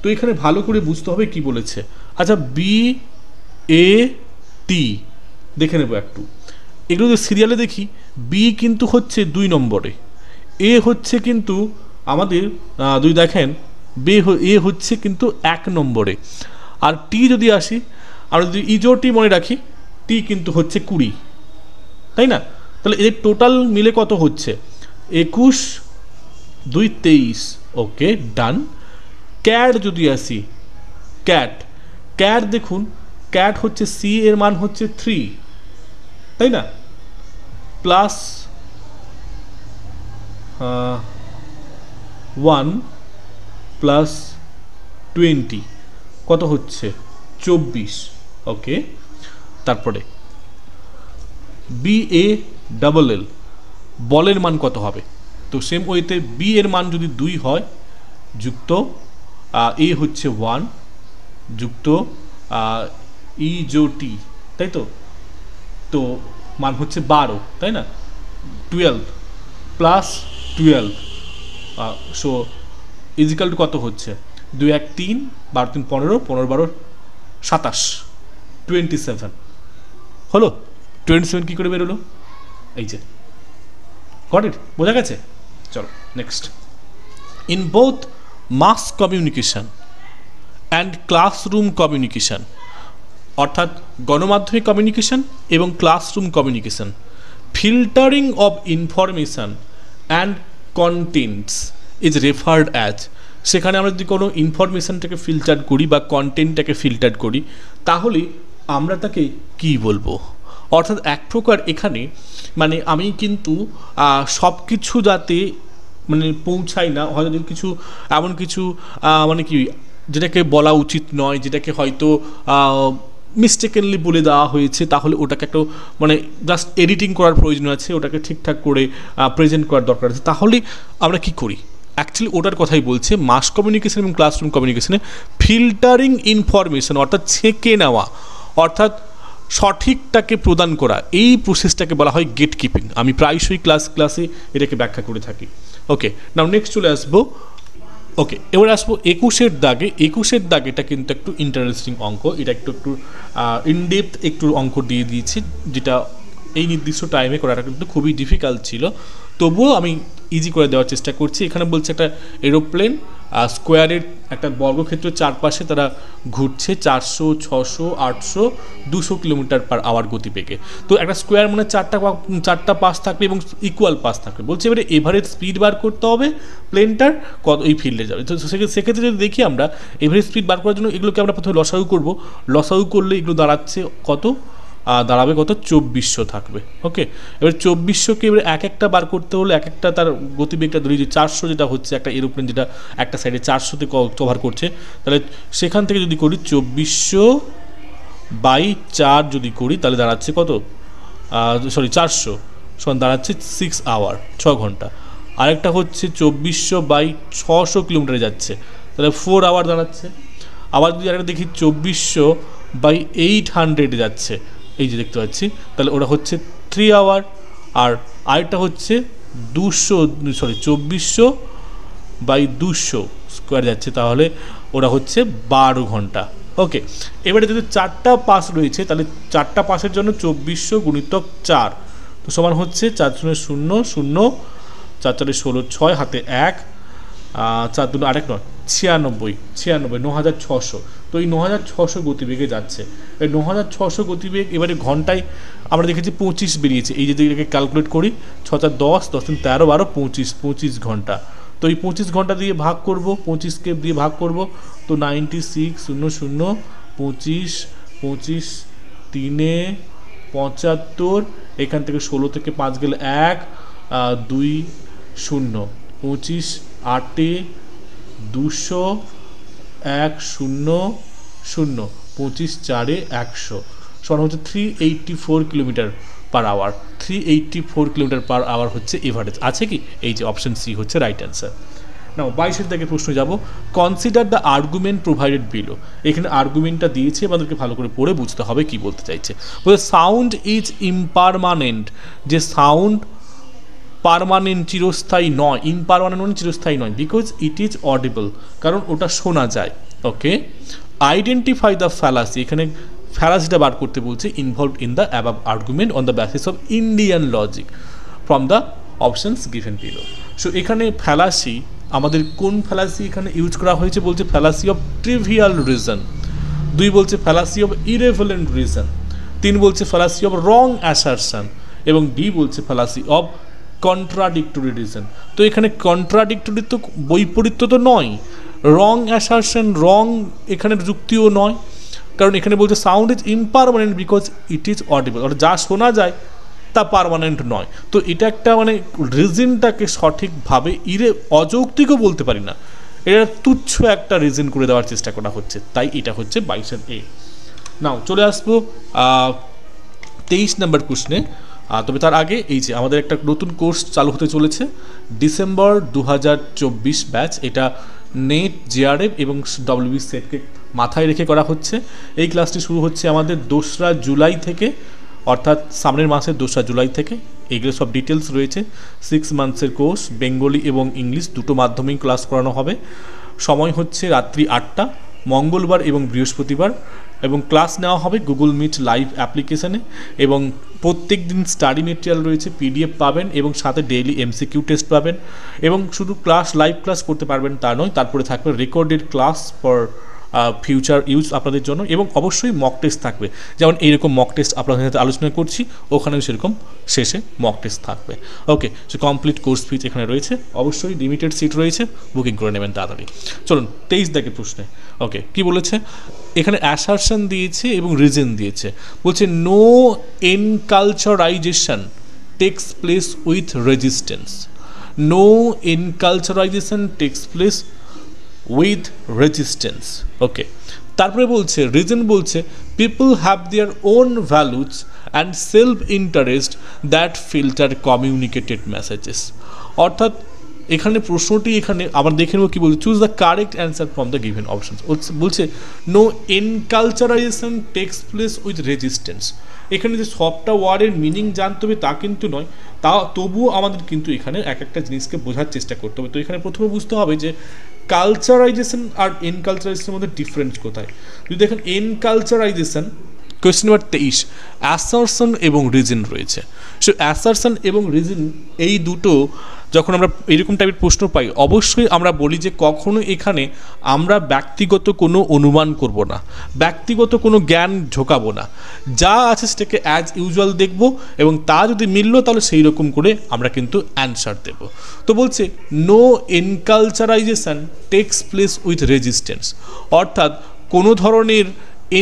তো এখানে ভালো করে বুঝতে হবে কি বলেছে। আচ্ছা, BAT দেখে নেবো একটু, এগুলো যদি সিরিয়ালে দেখি, বি কিন্তু হচ্ছে 2 নম্বরে, এ হচ্ছে কিন্তু আমাদের দুই দেখেন, এ হচ্ছে কিন্তু 1 নম্বরে, আর টি যদি আসি, আমরা যদি ইজোটি মনে রাখি, টি কিন্তু হচ্ছে 20, তাই না? তাহলে এর টোটাল মিলে কত হচ্ছে, 21, 2, 23। ওকে, ডান। ক্যাট যদি আসি, ক্যাট দেখুন, ক্যাট হচ্ছে সি এর মান হচ্ছে 3, তাই না? প্লাস 1 প্লাস 20 কত হচ্ছে, 24। ওকে, তারপরে BALL বলের মান কত হবে, তো সেম ওয়েতে বি এর মান যদি 2 হয় যুক্ত এ হচ্ছে 1 যুক্ত ইজোটি, তাই তো, তো মান হচ্ছে 12, তাই না? 12 প্লাস 12 সো ইজিক্যাল টু কত হচ্ছে, 2 1 3, 12 3 15, 15 12 27, 27 হলো। 27 কী করে বেরোলো, এই যে, গট ইট, বোঝা গেছে? চলো next. In both mass communication and classroom communication, অর্থাৎ গণমাধ্যমিক কমিউনিকেশন এবং classroom communication, filtering of information and contents is referred as. সেখানে আমরা যদি কোনো ইনফরমেশানটাকে ফিল্টার করি বা কন্টেন্টটাকে ফিল্টার করি, তাহলে আমরা তাকে কি বলবো? অর্থাৎ এক প্রকার এখানে মানে আমি কিন্তু সব কিছু যাতে মানে পৌঁছাই না, হয়তো কিছু এমন কিছু মানে কি যেটাকে বলা উচিত নয়, যেটাকে হয়তো মিস্টেকেনলি বলে দেওয়া হয়েছে, তাহলে ওটাকে একটা মানে জাস্ট এডিটিং করার প্রয়োজন আছে, ওটাকে ঠিকঠাক করে প্রেজেন্ট করার দরকার আছে। তাহলে আমরা কি করি, অ্যাকচুয়ালি ওটার কথাই বলছে। মাস কমিউনিকেশন এবং ক্লাসরুম কমিউনিকেশনে ফিল্টারিং ইনফরমেশন, অর্থাৎ ছেঁকে নেওয়া, অর্থাৎ সঠিকটাকে প্রদান করা, এই প্রসেসটাকে বলা হয় গেট কিপিং। আমি প্রায়শই ক্লাসে এটাকে ব্যাখ্যা করে থাকি। ওকে, নাও নেক্সট চলে আসবো। ওকে, এবার আসবো 21-এর দাগে। 21-এর দাগে এটা কিন্তু একটু ইন্টারেস্টিং অঙ্ক, এটা একটু ইনডেপথ একটু অঙ্ক দিয়ে দিয়েছি, যেটা এই নির্দিষ্ট টাইমে করাটা কিন্তু খুবই ডিফিকাল্ট ছিল, তবুও আমি ইজি করে দেওয়ার চেষ্টা করছি। এখানে বলছে একটা এরোপ্লেন স্কোয়ারের একটা বর্গক্ষেত্রের চারপাশে তারা ঘুরছে 400, 600, 800, 200 কিলোমিটার/আওয়ার গতিবেগে। তো একটা স্কোয়ার মানে চারটা পাশ থাকবে এবং ইকুয়াল পাশ থাকবে। বলছে এবারে এভারেজ স্পিড বার করতে হবে প্লেনটার, কত এই ফিল্ডে যাবে। তো সেক্ষেত্রে যদি দেখি আমরা এভারেজ স্পিড বার করার জন্য এগুলোকে আমরা প্রথমে লসাগু করব। লসাগু করলে এগুলো দাঁড়াচ্ছে কত, দাঁড়াবে কত, 2400 থাকবে। ওকে, এবার 2400কে এবার এক একটা বার করতে হলে এক একটা তার গতিবেগটা ধরি যে 400 যেটা হচ্ছে, একটা এরোপ্লেন যেটা একটা সাইডে 400-তে কভার করছে, তাহলে সেখান থেকে যদি করি 2400/4 যদি করি, তাহলে দাঁড়াচ্ছে কত, 400 সমান দাঁড়াচ্ছে 6 আওয়ার, 6 ঘন্টা। আরেকটা হচ্ছে 2400/600 কিলোমিটারে যাচ্ছে, তাহলে 4 আওয়ার দাঁড়াচ্ছে। আবার যদি আরেকটা দেখি 2400/800 যাচ্ছে, এই যে দেখতে পাচ্ছি, তাহলে ওটা হচ্ছে 3 আওয়ার। আর আরেকটা হচ্ছে 2400/200 স্কোয়ার যাচ্ছে, তাহলে ওটা হচ্ছে 12 ঘন্টা। ওকে, এবারে যদি 4টা পাস রয়েছে, তাহলে 4টা পাসের জন্য 2400 × 4, তো সমান হচ্ছে 4 0 0 0, 4 4 16, 6 হাতে 1, 4 2 আরেক নয় 96 9600। তো এই 9600 গতিবেগে যাচ্ছে। এই 9600 গতিবেগ এবারে ঘন্টায় আমরা দেখেছি 25 বেরিয়েছে। এই যদি এটাকে ক্যালকুলেট করি 6 4 10 10 3 13 12 25 ঘন্টা। তো এই 25 ঘন্টা দিয়ে ভাগ করব, 25কে দিয়ে ভাগ করব, তো 96 0 0 25 25 3 75, এখান থেকে 16 থেকে 5 গেলে 1 2 0 25 8 200 1 0 0 25 4 100 সমান হচ্ছে 384 kilometre per hour. 384 kilometre per hour হচ্ছে এভারেজ। আছে কি? এই যে অপশন সি হচ্ছে রাইট অ্যান্সার। নাও 22 থেকে প্রশ্ন যাব। Consider the argument provided below. এখানে আর্গুমেন্টটা দিয়েছে, আমাদেরকে ভালো করে পড়ে বুঝতে হবে কি বলতে চাইছে। বলছে সাউন্ড ইজ ইমপারমানেন্ট, যে সাউন্ড পারমানেন্ট চিরস্থায়ী নয়, ইমপারমানেন্ট মানে চিরস্থায়ী নয়, বিকজ ইট ইজ অডিবল, কারণ ওটা শোনা যায়। ওকে, আইডেন্টিফাই দ্য ফ্যালাসি, এখানে ফ্যালাসিটা বার করতে বলছে, involved in the above argument on the basis of Indian logic from the options given below. So এখানে ফ্যালাসি, আমাদের কোন ফ্যালাসি এখানে ইউজ করা হয়েছে? বলছে ফ্যালাসি অফ ট্রিভিয়াল রিজন, 2 বলছে ফ্যালাসি অফ ইরেভেলেন্ট রিজন, 3 বলছে ফ্যালাসি অফ রং অ্যাসারশন, এবং ডি বলছে ফ্যালাসি অফ কন্ট্রাডিক্টরি রিজন। তো এখানে কন্ট্রাডিক্টরি তো বৈপরীত্য তো নয়, রং অ্যাসারশন রং এখানে যুক্তিও নয়, কারণ এখানে বলছে sound is impermanent because it is audible, অর্থাৎ যা শোনা যায় তা পারমানেন্ট নয়। তো এটা একটা মানে রিজনটাকে সঠিকভাবে অযৌক্তিকও বলতে পারি না, এটা তুচ্ছ একটা রিজন করে দেওয়ার চেষ্টা করা হচ্ছে, তাই এটা হচ্ছে 22 এ। নাও চলে আসবো 23 নম্বর প্রশ্নে। তবে তার আগে এই যে আমাদের একটা নতুন কোর্স চালু হতে চলেছে ডিসেম্বর 2024 ব্যাচ, এটা নেট জেআরএফ এবং ডব্লিউবি সেটকে মাথায় রেখে করা হচ্ছে। এই ক্লাসটি শুরু হচ্ছে আমাদের 2রা জুলাই থেকে, অর্থাৎ সামনের মাসের 2রা জুলাই থেকে। এইগুলো সব ডিটেলস রয়েছে। 6 মান্থসের কোর্স, বেঙ্গলি এবং ইংলিশ দুটো মাধ্যমেই ক্লাস করানো হবে। সময় হচ্ছে রাত্রি 8টা, মঙ্গলবার এবং বৃহস্পতিবার, এবং ক্লাস নেওয়া হবে গুগল মিট লাইভ অ্যাপ্লিকেশানে, এবং প্রত্যেক দিন স্টাডি মেটেরিয়াল রয়েছে, পিডিএফ পাবেন, এবং সাথে ডেইলি এমসিকিউ টেস্ট পাবেন। এবং শুধু লাইভ ক্লাস করতে পারবেন তা নয়, তারপরে থাকবে recorded class for future use আপনাদের জন্য, এবং অবশ্যই মক টেস্ট থাকবে। যেমন এইরকম মক টেস্ট আপনাদের সাথে আলোচনা করছি, ওখানেও সেরকম শেষে মক টেস্ট থাকবে। ওকে, সো কমপ্লিট কোর্স ফিজ এখানে রয়েছে, অবশ্যই লিমিটেড সিট রয়েছে, বুকিং করে নেবেন তাড়াতাড়ি। চলুন 23 দেখে প্রশ্নে। ওকে, কি বলেছে? এখানে অ্যাসারশন দিয়েছে এবং রিজন দিয়েছে। বলছে no enculturalization takes place with resistance. No enculturalization takes place with resistance. Okay, তারপরে বলছে রিজন, বলছে people have their own values and self interest that filter communicated messages. অর্থাৎ এখানে প্রশ্নটি এখানে আবার দেখে নেব কি বলছে, choose the correct answer from the given options. বলছে no enculturalization takes place with resistance. এখানে যে সবটা ওয়ার্ডের মিনিং জানতে হবে তা কিন্তু নয়, তা তবুও আমাদের কিন্তু এখানে এক একটা জিনিসকে বোঝার চেষ্টা করতে হবে। তো এখানে প্রথমে বুঝতে হবে যে কালচারাইজেশন আর এনকালচারাইজেশনের মধ্যে ডিফারেন্স কোথায়। যদি দেখেন এনকালচারাইজেশন, কোয়েশ্চেন নাম্বার 23, অ্যাসারশন এবং রিজন রয়েছে। সো অ্যাসারশন এবং রিজন এই দুটো যখন আমরা এরকম টাইপের প্রশ্ন পাই, অবশ্যই আমরা বলি যে কখনো এখানে আমরা ব্যক্তিগত কোনো অনুমান করব না, ব্যক্তিগত কোনো জ্ঞান ঢোকাবো না, যা আছে সেটাকে অ্যাজ ইউজুয়াল দেখব, এবং তা যদি মিলল তাহলে সেই রকম করে আমরা কিন্তু অ্যান্সার দেব। তো বলছে no enculturalization takes place with resistance, অর্থাৎ কোনো ধরনের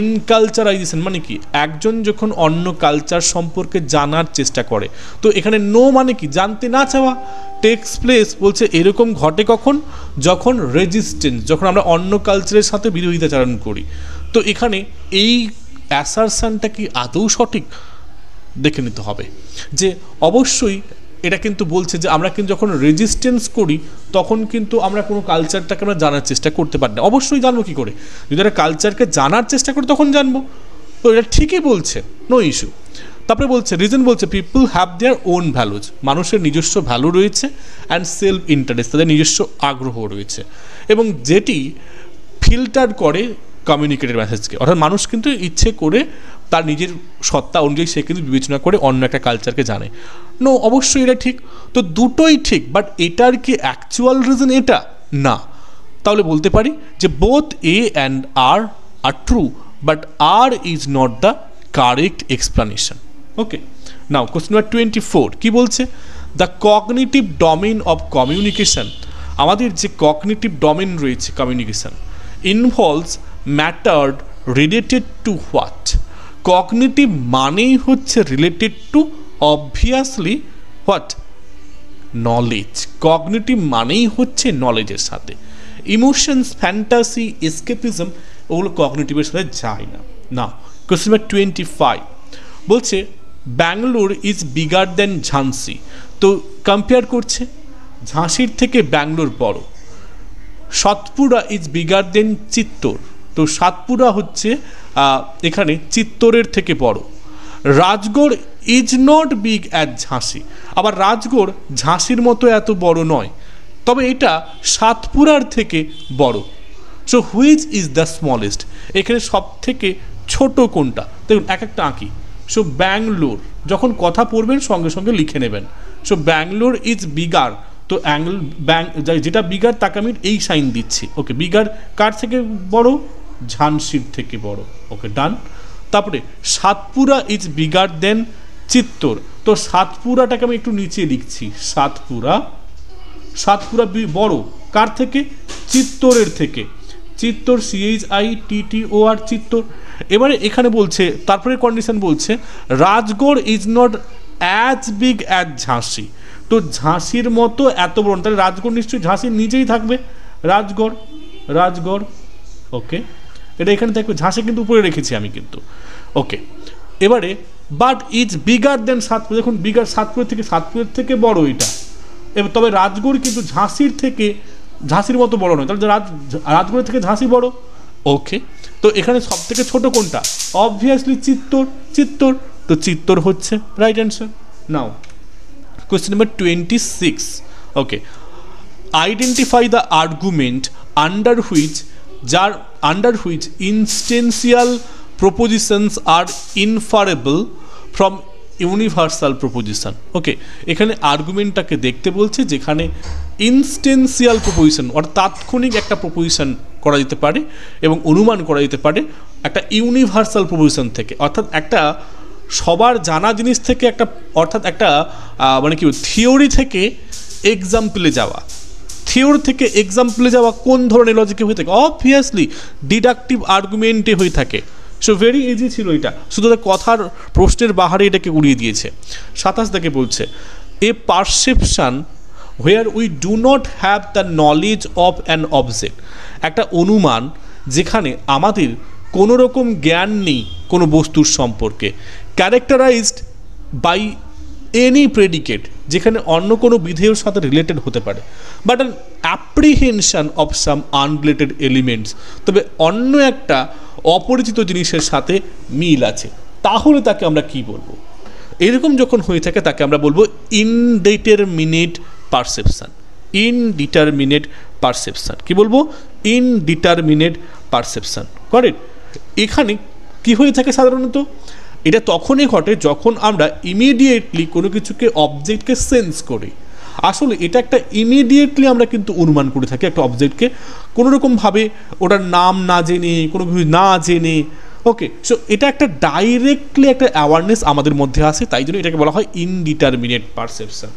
এনকালচারাইজেশন মানে কি, একজন যখন অন্য কালচার সম্পর্কে জানার চেষ্টা করে, তো এখানে নো মানে কি, জানতে না চাওয়া। টেক্স প্লেস বলছে এরকম ঘটে কখন, যখন রেজিস্ট্যান্স, যখন আমরা অন্য কালচারের সাথে বিরোধিতাচরণ করি। তো এখানে এই অ্যাসারশনটা কি আদৌ সঠিক দেখে নিতে হবে, যে অবশ্যই এটা কিন্তু বলছে যে আমরা কিন্তু যখন রেজিস্ট্যান্স করি তখন কিন্তু আমরা কোনো কালচারটাকে আমরা জানার চেষ্টা করতে পারি না। অবশ্যই জানবো কী করে, যদি একটা কালচারকে জানার চেষ্টা করি তখন জানবো। তো এটা ঠিকই বলছে, নো ইস্যু। তারপরে বলছে রিজন, বলছে people have their own values, মানুষের নিজস্ব ভ্যালু রয়েছে, অ্যান্ড সেলফ ইন্টারেস্ট, তাদের নিজস্ব আগ্রহ রয়েছে, এবং যেটি ফিল্টার করে কমিউনিকেটেড মেসেজকে। অর্থাৎ মানুষ কিন্তু ইচ্ছে করে তার নিজের সত্তা অনুযায়ী সে কিন্তু বিবেচনা করে অন্য একটা কালচারকে জানে। নো, অবশ্যই এটা ঠিক। তো দুটোই ঠিক, বাট এটার কি অ্যাকচুয়াল রিজন এটা না। তাহলে বলতে পারি যে both A and R are true, but R is not the correct explanation. Okay, now question number 24 কি বলছে? The cognitive domain of communication, আমাদের যে কগনিটিভ ডোমেন রয়েছে communication, involves matter related to what? Cognitive মানেই হচ্ছে related to obviously what? Knowledge. Cognitive মানেই হচ্ছে নলেজের সাথে। ইমোশনস, ফ্যান্টাসি, এসকেপিজম ওগুলো কগনিটিভের সাথে যায় না। না, কোশ্চেন নাম্বার 25 বলছে ব্যাঙ্গালোর ইজ বিগার দেন ঝাঁসি। তো কম্পেয়ার করছে, ঝাঁসির থেকে ব্যাঙ্গালোর বড়। Satpura is bigger than Chittor, তো সাতপুরা হচ্ছে এখানে চিত্তোরের থেকে বড়। Rajgarh is not big as ঝাঁসি, আবার রাজগড় ঝাঁসির মতো এত বড় নয়, তবে এটা সাতপুরার থেকে বড়। So which is the smallest, এখানে সব থেকে ছোট কোনটা? দেখুন এক একটা আঁকি। সো ব্যাঙ্গালোর, যখন কথা পড়বেন সঙ্গে সঙ্গে লিখে নেবেন। সো ব্যাঙ্গালোর ইজ বিগার, তো যেটা বিগার তাকে আমি এই সাইন দিচ্ছি। ওকে, বিগার কার থেকে বড়? ঝাঁসির থেকে বড়। ওকে, ডান। তারপরে Satpura is bigger than Chittor, তো সাতপুরাটাকে আমি একটু নিচে লিখছি। সাতপুরা বড় কার থেকে? চিত্তোরের থেকে। চিত্তোর CHITTOR, চিত্তোর। এবারে এখানে বলছে, তারপরে কন্ডিশন বলছে Rajgarh is not as big as ঝাঁসি, তো ঝাঁসির মতো এত বড়, তাহলে রাজগড় নিশ্চয়ই ঝাঁসির নিচেই থাকবে। রাজগড় ওকে, এটা এখানে থাকবে, ঝাঁসি কিন্তু উপরে রেখেছি আমি কিন্তু। ওকে, এবারে বাট ইজ বিগার দেন সাতপুর, দেখুন বিগার সাতপুরের থেকে বড় এটা। এবার তবে রাজগড় কিন্তু ঝাঁসির মতো বড় নয়, তাহলে রাজগড়ের থেকে ঝাঁসি বড়। ওকে, তো এখানে সব থেকে ছোট কোনটা? অবভিয়াসলি চিত্তোর, তো চিত্তোর হচ্ছে right answer. Now question number 26। Okay, identify the argument under which instantial propositions are inferable from universal proposition. Okay, এখানে আর্গুমেন্টটাকে দেখতে বলছে যেখানে ইনস্টেন্সিয়াল প্রপোজিশন অর্থাৎ তাৎক্ষণিক একটা প্রপোজিশন করা যেতে পারে এবং অনুমান করা যেতে পারে একটা ইউনিভার্সাল প্রপোজিশন থেকে, অর্থাৎ একটা সবার জানা জিনিস থেকে একটা, অর্থাৎ একটা মানে কি থিওরি থেকে এক্সাম্পলে যাওয়া কোন ধরনের লজিকে হয়ে থাকে? অবভিয়াসলি ডিডাকটিভ আর্গুমেন্টে হয়ে থাকে। সো ভেরি ইজি ছিল এটা, শুধু কথার প্রশ্নের বাহারে এটাকে উড়িয়ে দিয়েছে। 27 থেকে বলছে a perception where we do not have the knowledge of an object, একটা অনুমান যেখানে আমাদের কোনো রকম জ্ঞান নেই কোনো বস্তুর সম্পর্কে। ক্যারেক্টারাইজড বাই এনি প্রেডিকেট, যেখানে অন্য কোনো বিধেয়ের সাথে রিলেটেড হতে পারে, but an apprehension of some unrelated elements, তবে অন্য একটা অপরিচিত জিনিসের সাথে মিল আছে, তাহলে তাকে আমরা কি বলবো? এরকম যখন হয়ে থাকে তাকে আমরা বলবো ইনডিটারমিনেট পারসেপশন। কি বলবো? Indeterminate perception. কারেক্ট। এখানে কি হয়ে থাকে সাধারণত? এটা তখনই ঘটে যখন আমরা ইমিডিয়েটলি কোনো কিছুকে অবজেক্টকে সেন্স করি। আসলে এটা একটা ইমিডিয়েটলি আমরা কিন্তু অনুমান করে থাকি একটা অবজেক্টকে, কোনোরকমভাবে ওটার নাম না জেনে, কোনো কিছু না জেনে। ওকে, সো এটা একটা ডাইরেক্টলি একটা অ্যাওয়ারনেস আমাদের মধ্যে আসে, তাই জন্য এটাকে বলা হয় ইনডিটারমিনেট পারসেপশন।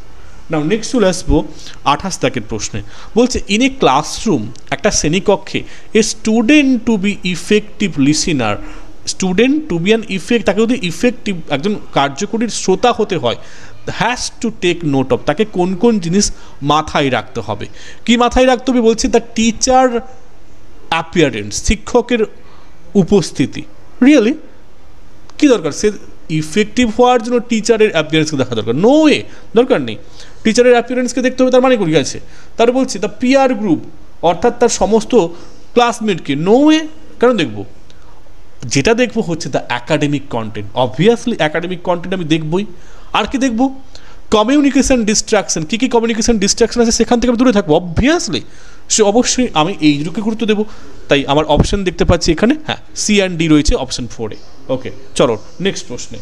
নাও নেক্সট চলে আসবো 28 দাগের প্রশ্নে। বলছে ইন এ ক্লাসরুম, একটা শ্রেণীকক্ষে, a student to be effective listener, student to be an effect, তাকে যদি ইফেক্টিভ একজন কার্যকরী শ্রোতা হতে হয়, has to take note of, তাকে কোন কোন জিনিস মাথায় রাখতে হবে। কি মাথায় রাখতে হবে বলছি? দ্য টিচার অ্যাপিয়ারেন্স, শিক্ষকের উপস্থিতি। রিয়েলি কি দরকার? সে ইফেক্টিভ হওয়ার জন্য টিচারের অ্যাপিয়ারেন্সকে দেখা দরকার? নো ওয়ে, দরকার নেই। টিচারের অ্যাপিয়ারেন্সকে দেখতে হবে, তার মানে করি আছে। তার বলছি দ্য পিয়ার গ্রুপ, অর্থাৎ তার সমস্ত ক্লাসমেটকে। নো ওয়ে, কেন দেখবো? যেটা দেখবো হচ্ছে the academic content. Obviously academic content আমি দেখবই। আর কি দেখবো? কমিউনিকেশন ডিস্ট্রাকশন, কী কী কমিউনিকেশন ডিস্ট্রাকশন আছে সেখান থেকে আমি দূরে থাকবো। অবভিয়াসলি সে অবশ্যই আমি এইগুলোকে গুরুত্ব দেবো। তাই আমার অপশন দেখতে পাচ্ছি এখানে, হ্যাঁ, সি অ্যান্ড ডি রয়েছে অপশন 4-এ। ওকে, চলো নেক্সট প্রশ্নে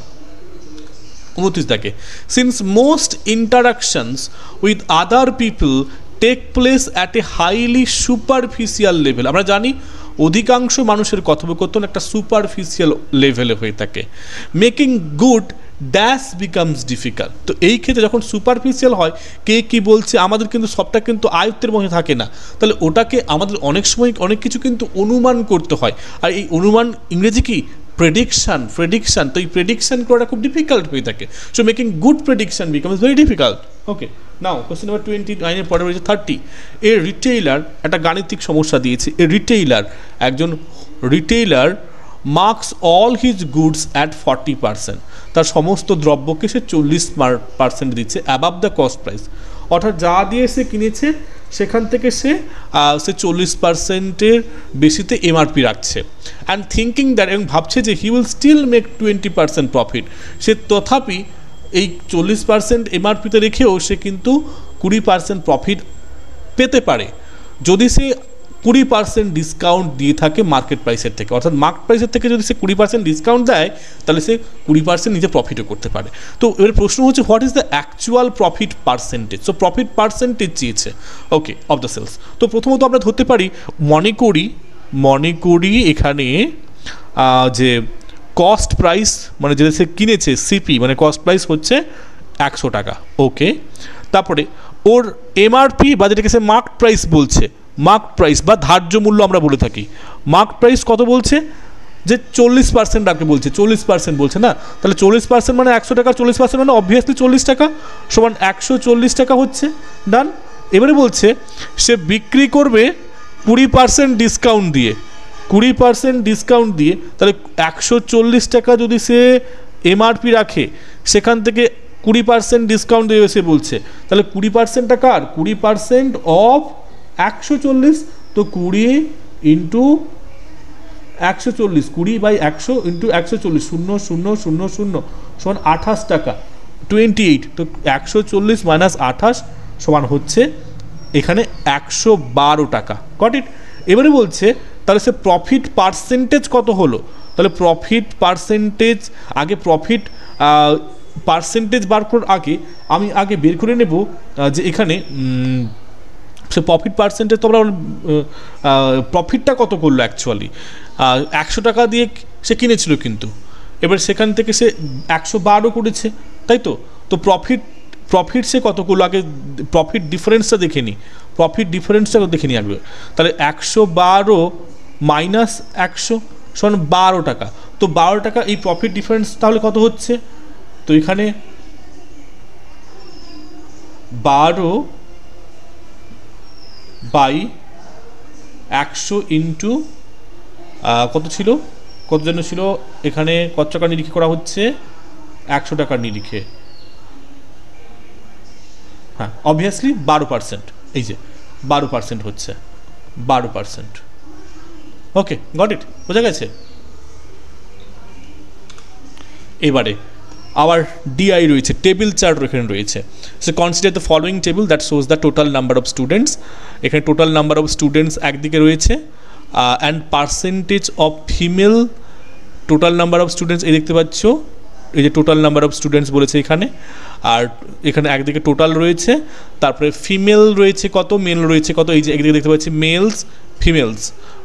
29 দেখে since most interactions with other people take place at a highly superficial level. আমরা জানি অধিকাংশ মানুষের কথোপকথন একটা সুপারফিশিয়াল লেভেলে হয়ে থাকে। Making good dash becomes difficult. তো এই ক্ষেত্রে যখন সুপারফিশিয়াল হয়, কে কী বলছে আমাদের কিন্তু সবটা কিন্তু আয়ত্তের মধ্যে থাকে না, তাহলে ওটাকে আমাদের অনেক সময় অনেক কিছু কিন্তু অনুমান করতে হয়। আর এই অনুমান ইংরেজি কি প্রেডিকশান। তো এই প্রেডিকশান করাটা খুব ডিফিকাল্ট হয়ে থাকে। So making good prediction becomes very difficult. Okay, now question number 29 পরে রয়েছে 30। এ রিটেইলার, একটা গাণিতিক সমস্যা দিয়েছে। এ রিটেইলার, একজন retailer marks all his goods at 40%। তার সমস্ত দ্রব্যকে সে 40% দিচ্ছে অ্যাবাভ দ্য কস্ট প্রাইস। অর্থাৎ যা দিয়ে সে কিনেছে সেখান থেকে সে 40%-এর বেশিতে এমআরপি রাখছে। অ্যান্ড থিঙ্কিং দ্যাট, এবং ভাবছে যে he will still make 20% profit. সে তথাপি এই 40% এমআরপিতে রেখেও সে কিন্তু 20% প্রফিট পেতে পারে যদি সে 20% ডিসকাউন্ট দিয়ে থাকে মার্কেট প্রাইসের থেকে। অর্থাৎ মার্কেট প্রাইসের থেকে যদি সে 20% ডিসকাউন্ট দেয়, তাহলে সে 20% নিজে প্রফিটও করতে পারে। তো এবার প্রশ্ন হচ্ছে what is the actual profit percentage. So profit percentage চেয়েছে, ওকে, অফ দ্য সেলস। তো প্রথমত আমরা ধরতে পারি মনে করি এখানে যে কস্ট প্রাইস মানে যেটা সে কিনেছে, সিপি মানে কস্ট প্রাইস হচ্ছে 100 টাকা। ওকে, তারপরে ওর এমআরপি বা যেটাকে সে মার্কেট প্রাইস বলছে, মার্কেট প্রাইস বা ধার্য মূল্য আমরা বলে থাকি। মার্কেট প্রাইস কত বলছে, যে 40% রাখতে বলছে, 40% বলছে না, তাহলে 40% মানে 100 টাকা, 40% মানে অবভিয়াসলি 40 টাকা সমান 140 টাকা হচ্ছে। ডান। এবারে বলছে সে বিক্রি করবে 20% ডিসকাউন্ট দিয়ে, 20% ডিসকাউন্ট দিয়ে। তাহলে 140 টাকা যদি সে এমআরপি রাখে, সেখান থেকে 20% ডিসকাউন্ট দিয়ে সে বলছে, তাহলে 20% টাকা আর 20% অফ 140, তো 20 ইন্টু 140, 20/100 ইন্টু 140, 0,000 সমান 28 টাকা, 28। তো 140 মাইনাস 28 সমান হচ্ছে এখানে 112 টাকা। Got it. এবারে বলছে তাহলে সে প্রফিট পার্সেন্টেজ কত হলো। তাহলে প্রফিট পার্সেন্টেজ, আগে প্রফিট পার্সেন্টেজ বার করার আগে আমি আগে বের করে নেব যে এখানে সে প্রফিট পার্সেন্টেজ, তো আমরা প্রফিটটা কত করলো অ্যাকচুয়ালি 100 টাকা দিয়ে সে কিনেছিল, কিন্তু এবার সেখান থেকে সে 112 করেছে, তাই তো। তো প্রফিট সে কত করলো, আগে প্রফিট ডিফারেন্সটা দেখে নিই, দেখে নিই আগে। তাহলে 112 মাইনাস 100 সমান 12 টাকা। তো 12 টাকা এই প্রফিট ডিফারেন্স তাহলে কত হচ্ছে, তো এখানে 12/100 ইন্টু কত ছিল, কত জন্য ছিল এখানে, কত টাকা নিরিখে করা হচ্ছে, 100 টাকার নিরিখে। হ্যাঁ, অবভিয়াসলি 12%, এই যে 12% হচ্ছে, 12%। ওকে, গট ইট, বোঝা গেছে। এবারে আবার ডিআই রয়েছে, টেবিল চার্ট এখানে রয়েছে। So consider the following table that shows the total number of students. এখানে টোটাল নাম্বার অফ স্টুডেন্টস একদিকে রয়েছে, and percentage of female, total number of students এই দেখতে পাচ্ছ, এই যে টোটাল নাম্বার অফ স্টুডেন্টস বলেছে এখানে। আর এখানে একদিকে টোটাল রয়েছে, তারপরে ফিমেল রয়েছে কত, মেল রয়েছে কত, এই যে একদিকে দেখতে পাচ্ছি মেলস ফিমেলস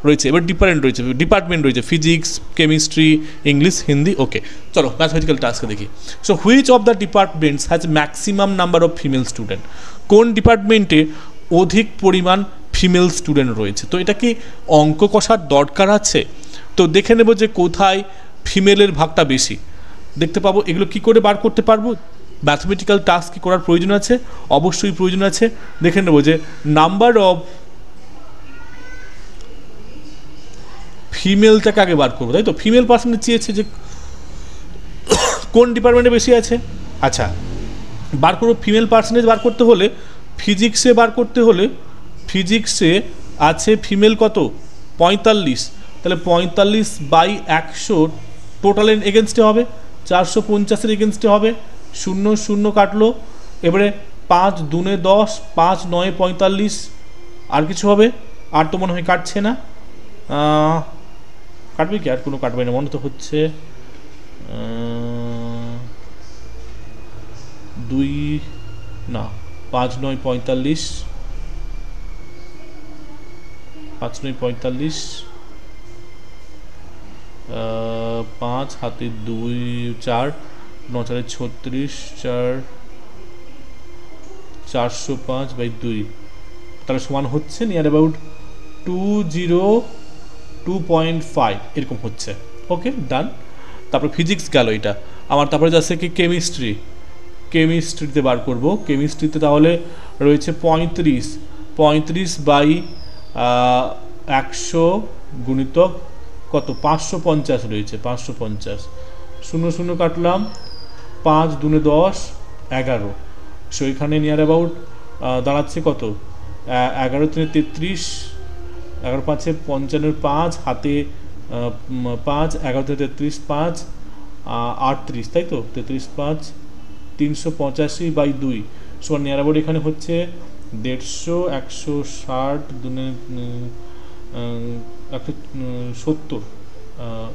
রয়েছে। এবার ডিপার্টমেন্ট রয়েছে ফিজিক্স, কেমিস্ট্রি, ইংলিশ, হিন্দি। ওকে, চলো ম্যাথমেটিক্যাল টাস্কে দেখি। So which of the departments has maximum number of female student. কোন ডিপার্টমেন্টে অধিক পরিমাণ ফিমেল স্টুডেন্ট রয়েছে। তো এটা কি অঙ্ক কষার দরকার আছে? তো দেখে নেব যে কোথায় ফিমেলের ভাগটা বেশি। দেখতে পাবো এগুলো কি করে বার করতে পারবো। ম্যাথমেটিক্যাল টাস্ক কি করার প্রয়োজন আছে? অবশ্যই প্রয়োজন আছে। দেখে নেব যে নাম্বার অফ ফিমেলটাকে আগে বার করবো, তাই তো। ফিমেল পার্সেন্টেজ চেয়েছে যে কোন ডিপার্টমেন্টে বেশি আছে। আচ্ছা, বার করবো ফিমেল পার্সেন্টেজ বার করতে হলে ফিজিক্সে বার করতে হলে, ফিজিক্সে আছে ফিমেল কত 45, তাহলে 45/100 টোটালের এগেনস্টে হবে, 450-এর এগেনস্টে হবে, 0 কাটলো। এবারে 5 2 10, 5 9 45, আর কিছু হবে? আর তো মনে হয় কাটছে না। কাটবে কি? আর কোনো কাটবে না মনে তো হচ্ছে। 2 না, 5 9 45, 5 9 45, 5 হাতে 2 4, 9 4 36, 4 405/2, তাহলে সমান হচ্ছে নিয়ার অ্যাবাউট 202.5 এরকম হচ্ছে। ওকে, ডান। তারপর ফিজিক্স গেল এটা আমার। তারপরে যাচ্ছে কি কেমিস্ট্রিতে বার করব। কেমিস্ট্রিতে তাহলে রয়েছে 35/100 গুণিতক কত, 550 রয়েছে, 550, 0 0 কাটলাম, 5 2 10 11। সো এখানে নিয়ার অ্যাবাউট দাঁড়াচ্ছে কত, 11 3 33, 11 5 55, 5 হাতে 5, 11 33, 5 38, তাই তো, 33 5 385/2 সমান নিয়ার অ্যাবাউট এখানে হচ্ছে 150, 160 দুনে 170,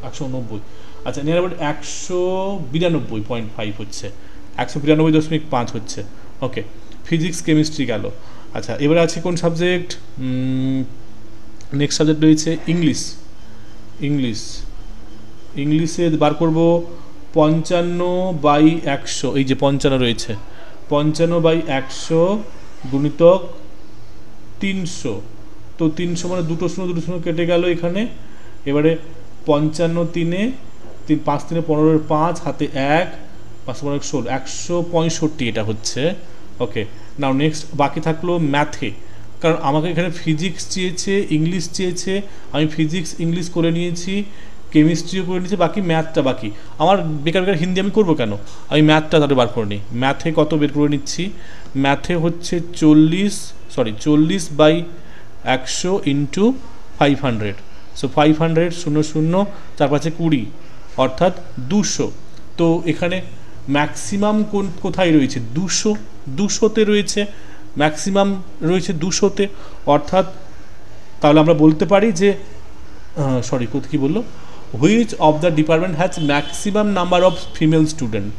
190। আচ্ছা, নিয়ার অ্যাবাউট 192.5 হচ্ছে, 192.5 হচ্ছে। ওকে, ফিজিক্স কেমিস্ট্রি গেল। আচ্ছা, এবারে আছে কোন সাবজেক্ট, নেক্সট সাবজেক্ট রয়েছে ইংলিশে বার করব 55/100, এই যে 55 রয়েছে, 55/100 গুণিতক 300। তো 300 মানে দুটো শূন্য কেটে গেল এখানে। এবারে 55 3 5 3 15, 5 হাতে 1, 5 15 16, 165 এটা হচ্ছে। ওকে, নাও নেক্সট বাকি থাকলো ম্যাথে, কারণ আমাকে এখানে ফিজিক্স চেয়েছে, ইংলিশ চেয়েছে, আমি ফিজিক্স ইংলিশ করে নিয়েছি, কেমিস্ট্রিও করে নিয়েছি, বাকি ম্যাথটা বাকি। আমার বেকার হিন্দি আমি করবো কেন, আমি ম্যাথটা তাহলে বার করে নিই। ম্যাথে কত বের করে নিচ্ছি, ম্যাথে হচ্ছে 40/100 ইন্টু 500, সো 500 0 0 4 5 20, অর্থাৎ 200। তো এখানে ম্যাক্সিমাম কোথায় রয়েছে, 200তে রয়েছে, ম্যাক্সিমাম রয়েছে 200তে, অর্থাৎ তাহলে আমরা বলতে পারি যে কি বললো, which of the department has maximum number of female student,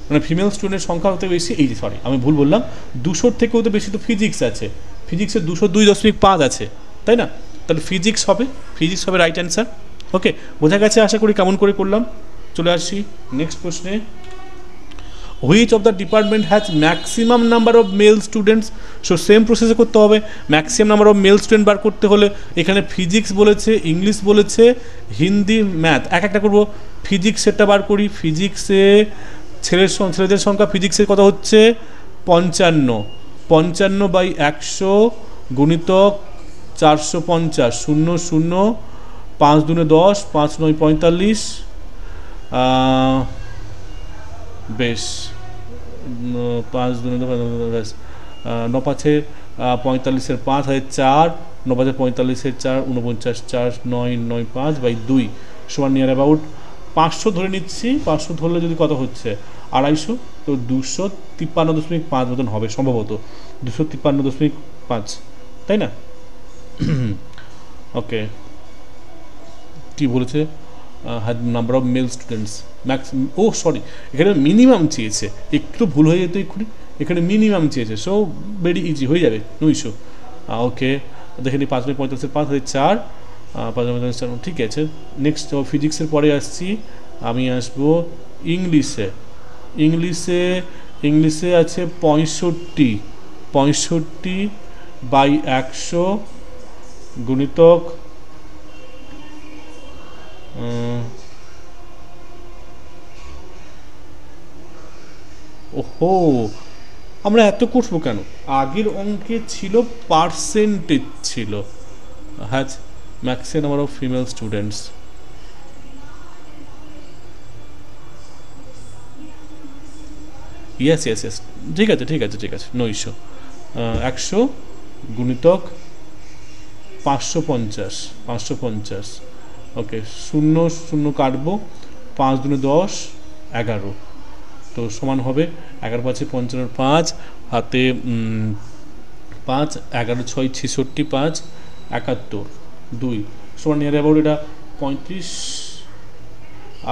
মানে ফিমেল স্টুডেন্টের সংখ্যা হতে বেশি, এই যে আমি ভুল বললাম, 200 থেকেও তো বেশি তো ফিজিক্স আছে, ফিজিক্সের 202.5 আছে, তাই না? তাহলে ফিজিক্স হবে রাইট অ্যান্সার। ওকে, বোঝা গেছে আশা করি কেমন করে করলাম। চলে আসি নেক্সট প্রশ্নে, which of the department has maximum number of male students. So same প্রসেসে করতে হবে, maximum number of male student বার করতে হলে এখানে ফিজিক্স বলেছে, ইংলিশ বলেছে, হিন্দি, ম্যাথ, এক একটা করবো। ফিজিক্সেরটা বার করি, ফিজিক্সে ছেলেদের সংখ্যা ফিজিক্সের কত হচ্ছে 55, 55/100 গুণিতক 450, 0 0 5 2 10, 5 9 45, বেশ 5 2 বেশ 9 5 45, 5 হয় 4, 9 5 45, 4 49, 4 9 9 5/2 সমান নিয়ার অ্যাবাউট 500 ধরে নিচ্ছি। 500 ধরলে যদি কত হচ্ছে 250, তো 253.5 মতন হবে সম্ভবত, 253.5, তাই না? ওকে, কি বলেছে, had number of male students sorry, এখানে মিনিমাম চেয়েছে, একটু ভুল হয়ে যেত এক্ষুনি, এখানে মিনিমাম চেয়েছে, সো ভেরি ইজি হয়ে যাবে 900। ওকে, দেখে নিই, 5 45 5 হয়ে 4, 5 4, ঠিক আছে। নেক্সট ফিজিক্সের পরে আসছি, আমি আসবো ইংলিশে আছে 65/100 গুণিতক ওহো, আমরা এত করবো কেন, আগের অঙ্কে ছিল পার্সেন্টেজ ছিল, has maximum number of female students. Yes, ঠিক আছে 900, 100 গুণিতক 550, ওকে, 0 0 কাটবো, 5 2 10 11, তো সমান হবে 11 5 55, 5 হাতে 5, 11 6 66, 5 71 2 সমান নিয়ার অ্যাবাউট এটা 35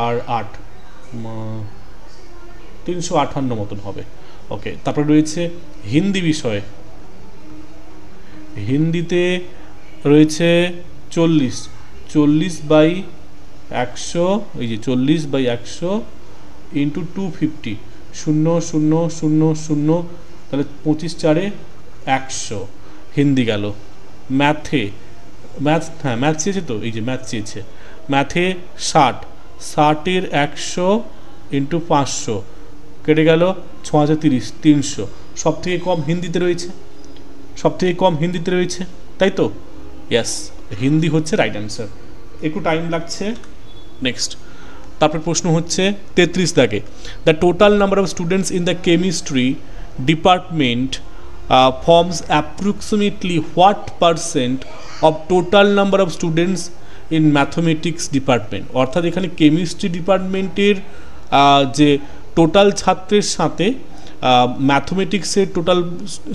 আর 8 358 মতন হবে। ওকে, তারপরে রয়েছে হিন্দি বিষয়ে, হিন্দিতে রয়েছে 40, 40/100, এই যে 40/100 ইন্টু 250, 0 0 0 0, তাহলে 25 4 100। হিন্দি গেল। ম্যাথ, হ্যাঁ ম্যাথ চেয়েছে তো, এই যে ম্যাথ চেয়েছে। ম্যাথে 60, 60 এর 100 ইন্টু 500 কেটে গেল 6030, 300। সব থেকে কম হিন্দিতে রয়েছে, তাই তো? ইয়েস, হিন্দি হচ্ছে রাইট অ্যান্সার। একটু টাইম লাগছে। নেক্সট, তারপর প্রশ্ন হচ্ছে 33 দাগে, the total number of students in the chemistry department forms approximately what percent of total number of students in mathematics department. অর্থাৎ এখানে কেমিস্ট্রি ডিপার্টমেন্টের যে টোটাল ছাত্রের সাথে ম্যাথমেটিক্সের টোটাল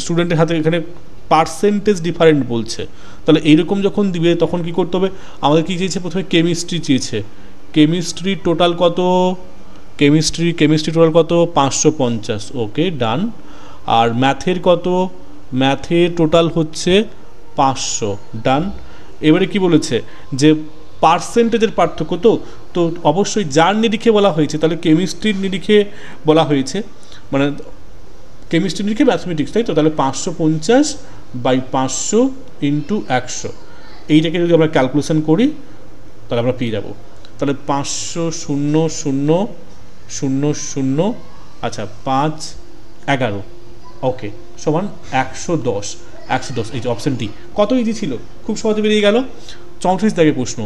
স্টুডেন্টের হাতে এখানে পার্সেন্টেজ ডিফারেন্ট বলছে। তাহলে এইরকম যখন দিবে তখন কি করতে হবে? আমাদের কী চেয়েছে? প্রথমে কেমিস্ট্রি চেয়েছে। কেমিস্ট্রি টোটাল কত? কেমিস্ট্রি টোটাল কত? 550। ওকে, ডান। আর ম্যাথের কত? ম্যাথের টোটাল হচ্ছে 500, ডান। এবারে কি বলেছে? যে পার্সেন্টেজের পার্থক্য, তো অবশ্যই যার নিরিখে বলা হয়েছে, তাহলে কেমিস্ট্রির নিরিখে বলা হয়েছে, মানে কেমিস্ট্রি নিরিখে ম্যাথমেটিক্স, তাই তো? তাহলে 550/500 ইন্টু 100, এইটাকে যদি আমরা ক্যালকুলেশন করি তাহলে আমরা পেয়ে যাব। তাহলে 500 0 0 0 0, আচ্ছা 5 11, ওকে, সমান 110। এই যে অপশন ডি, কত ইজি ছিল, খুব সহজে বেরিয়ে গেল। 34 দাগে প্রশ্ন,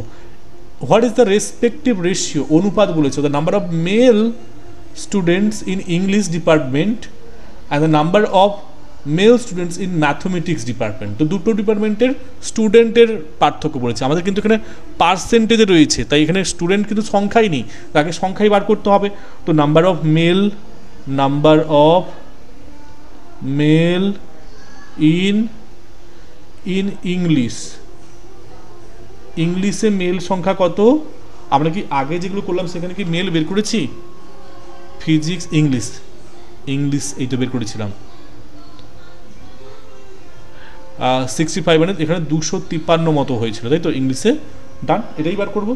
what is the respective ratio, অনুপাত বলেছে, the number of male students in English department and the number of male students in mathematics department. তো দুটো ডিপার্টমেন্টের স্টুডেন্টের পার্থক্য বলেছে। আমাদের কিন্তু এখানে পার্সেন্টেজে রয়েছে, তাই এখানে স্টুডেন্ট কিন্তু সংখ্যাই নেই, তাকে সংখ্যাই বার করতে হবে। তো নাম্বার অফ মেল ইন ইংলিশে মেল সংখ্যা কত? আমরা কি আগে যেগুলো করলাম সেখানে কি মেল বের করেছি? ফিজিক্স, ইংলিশ এই তো বের করেছিলাম। 65, মানে এখানে 253 মতো হয়েছিল, তাই তো ইংলিশে, ডান। এটাই বার করবো।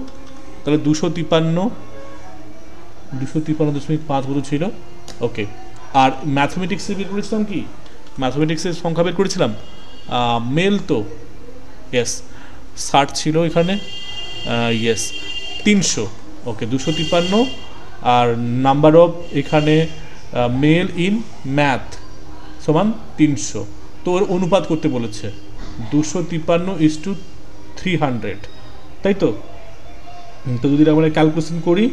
তাহলে 253.5 মতো ছিল, ওকে। আর ম্যাথমেটিক্সে বের করেছিলাম কি? ম্যাথমেটিক্সের সংখ্যা বের করেছিলাম মেল, তো ইয়েস 60 ছিল এখানে, ইয়েস 300, ওকে 253। আর নাম্বার অফ এখানে মেল ইন ম্যাথ সমান 300। তো ওর অনুপাত করতে বলেছে 253:300, তাই তো? তো যদি আমরা ক্যালকুলেশন করি,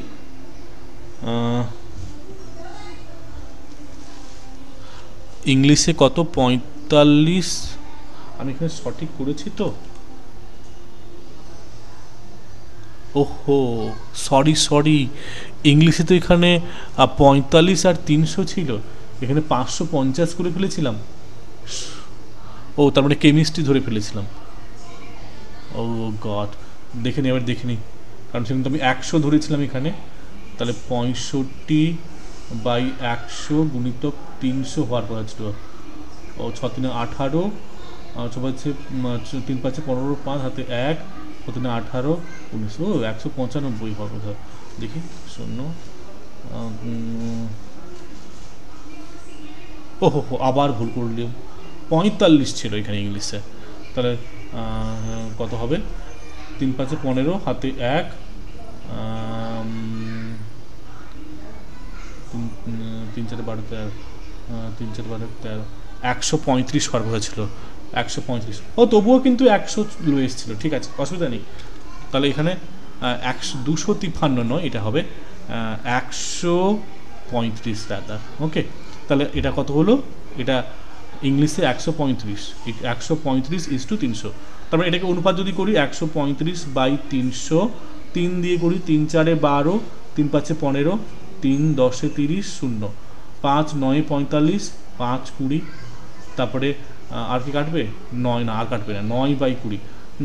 ইংলিশে কত? 45, আমি এখানে সঠিক করেছি তো? ওহো, সরি, ইংলিশে তো এখানে 45 আর 300 ছিল, এখানে 550 করে ফেলেছিলাম। ও, তার মানে কেমিস্ট্রি ধরে ফেলেছিলাম। ও গড, দেখে নিই, কারণ সেখানে তো আমি 100 ধরেছিলাম এখানে। তাহলে 65/100 গুণিতক 300 হওয়ার কথা ছিল। ও 6 3 18, 3 5 15, 5 হাতে 1, 6 3 18, 19, 195 হওয়ার কথা। দেখি 0, ওহো আবার ভুল করলাম, 45 ছিল এখানে ইংলিশে। তাহলে কত হবে? 3 5 15, হাতে 1, 3 4 12 13, 3 4 12 13, 135 হওয়ার কথা ছিল, 135। ও তবুও কিন্তু 100 লো এসেছিল, ঠিক আছে, অসুবিধা নেই। তাহলে এখানে 253 নয়, এটা হবে 135 দাদা, ওকে। তাহলে এটা কত হলো? এটা ইংলিশে 135, 135:300। তারপরে এটাকে অনুপাত যদি করি 135/300, 3 দিয়ে করি, 3 4 12, 3 5 15, 3 10 30, 0, 5 9 45, 5 20, তারপরে আর কি কাটবে? 9 না, আর কাটবে না, 9/20,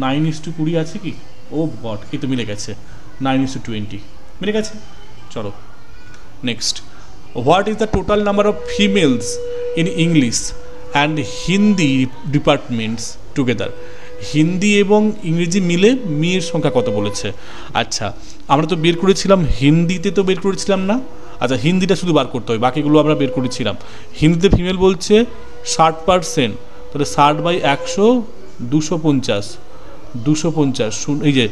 9:20 আছে কি? ও গড, এই তো মিলে গেছে, 9:20 মিলে গেছে। চলো next, what is the total number of females in English and Hindi departments together. Hindi এবং ইংরেজি মিলে মেয়ের সংখ্যা কত বলেছে। আচ্ছা আমরা তো বের করেছিলাম হিন্দিতে, তো বের করেছিলাম না। আচ্ছা হিন্দিটা শুধু বার করতে হবে, বাকিগুলো আমরা বের করেছিলাম। হিন্দিতে ফিমেল বলছে 60%, তাহলে 60/100 250, 250 এই যে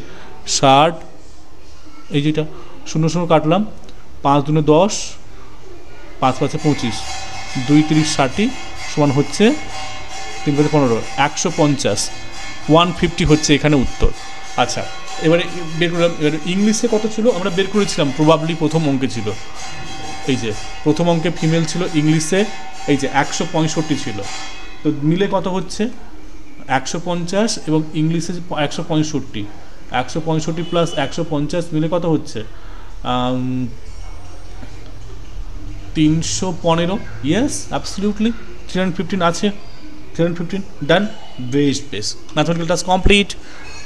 60, এই যেটা 0 কাটলাম, 5 দুনে 10, 5 5 25, 2 30 60 সমান হচ্ছে 3 5 15, 150, 150 হচ্ছে এখানে উত্তর। আচ্ছা এবারে বের করলাম। এবারে ইংলিশে কত ছিল আমরা বের করেছিলাম, প্রবাবলি প্রথম অঙ্কে ছিল, এই যে প্রথম অঙ্কে ফিমেল ছিল, ইংলিশে এই যে 165 ছিল, তো মিলে কত হচ্ছে 150 এবং ইংলিশে 165, 165 প্লাস 150 মিলে কত হচ্ছে 315। ইয়েস অ্যাবসলিউটলি 315 আছে, 315 ডান, বেশ ম্যাথমেটিক্যাল টাস্ক কমপ্লিট।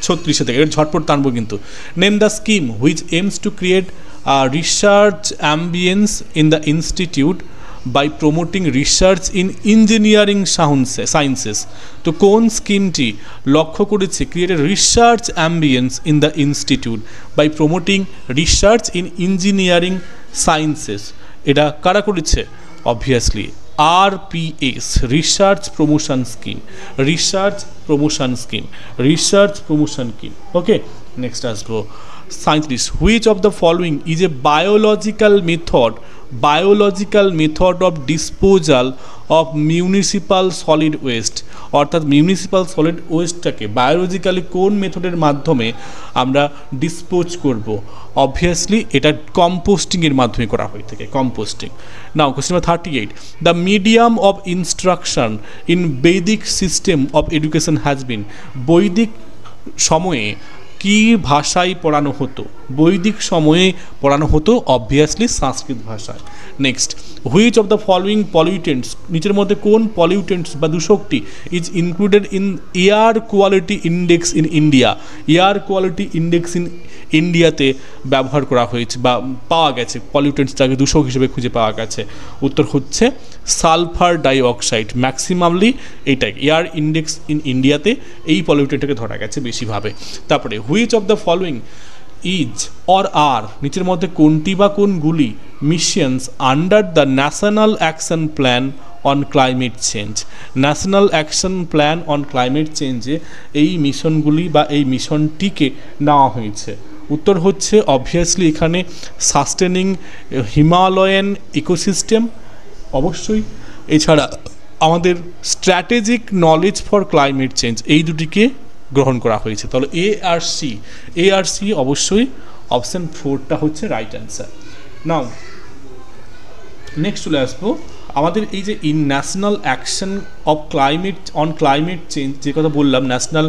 36 থেকে এর ঝটপট টানবো কিন্তু। Name the scheme which aims to create research ambience in the institute by promoting research in engineering sciences. তো কোন স্কিমটি লক্ষ্য করেছে create a research ambience in the institute by promoting research in engineering sciences? এটা কারা করেছে? Obviously RPS, research promotion scheme, research promotion scheme, research promotion scheme. Okay next আসবো 37, which of the following is a biological method of disposal of municipal solid waste? অর্থাৎ municipal solid ওয়েস্টটাকে biologically কোন মেথডের মাধ্যমে আমরা dispose করব? Obviously এটা কম্পোস্টিংয়ের মাধ্যমে করা হয়ে থাকে, composting. Now question number 38, the medium of instruction in Vedic system of education has been? বৈদিক সময়ে কি ভাষায় পড়ানো হতো? বৈদিক সময়ে পড়ানো হতো অবভিয়াসলি সংস্কৃত ভাষায়। Next, which of the following pollutants, নিচের মধ্যে কোন পলিউটেন্টস বা দূষকটি is included in air quality index in India? Air quality index in ইন্ডিয়াতে ব্যবহার করা হয়েছে বা পাওয়া গেছে, পলিউটেন্টসটাকে দূষক হিসেবে খুঁজে পাওয়া গেছে। উত্তর হচ্ছে সালফার ডাইঅক্সাইড। ম্যাক্সিমামলি এইটাই এয়ার ইন্ডেক্স ইন ইন্ডিয়াতে এই পলিউটেন্টটাকে ধরা গেছে বেশিভাবে। তারপরে which of the following is or are, নিচের মধ্যে কোনটি বা কোনগুলি missions under the national action plan on climate change? National action plan on climate চেঞ্জে এই মিশনগুলি বা এই মিশনটিকে নেওয়া হয়েছে। উত্তর হচ্ছে অবভিয়াসলি এখানে সাস্টেনিং হিমালয়ান ইকোসিস্টেম অবশ্যই, এছাড়া আমাদের strategic knowledge for climate change, এই দুটিকে গ্রহণ করা হয়েছে। তাহলে এ আর সি অবশ্যই অপশান 4টা হচ্ছে রাইট অ্যান্সার। নাও নেক্সট চলে আসবো আমাদের এই যে in national action of climate change, যে কথা বললাম national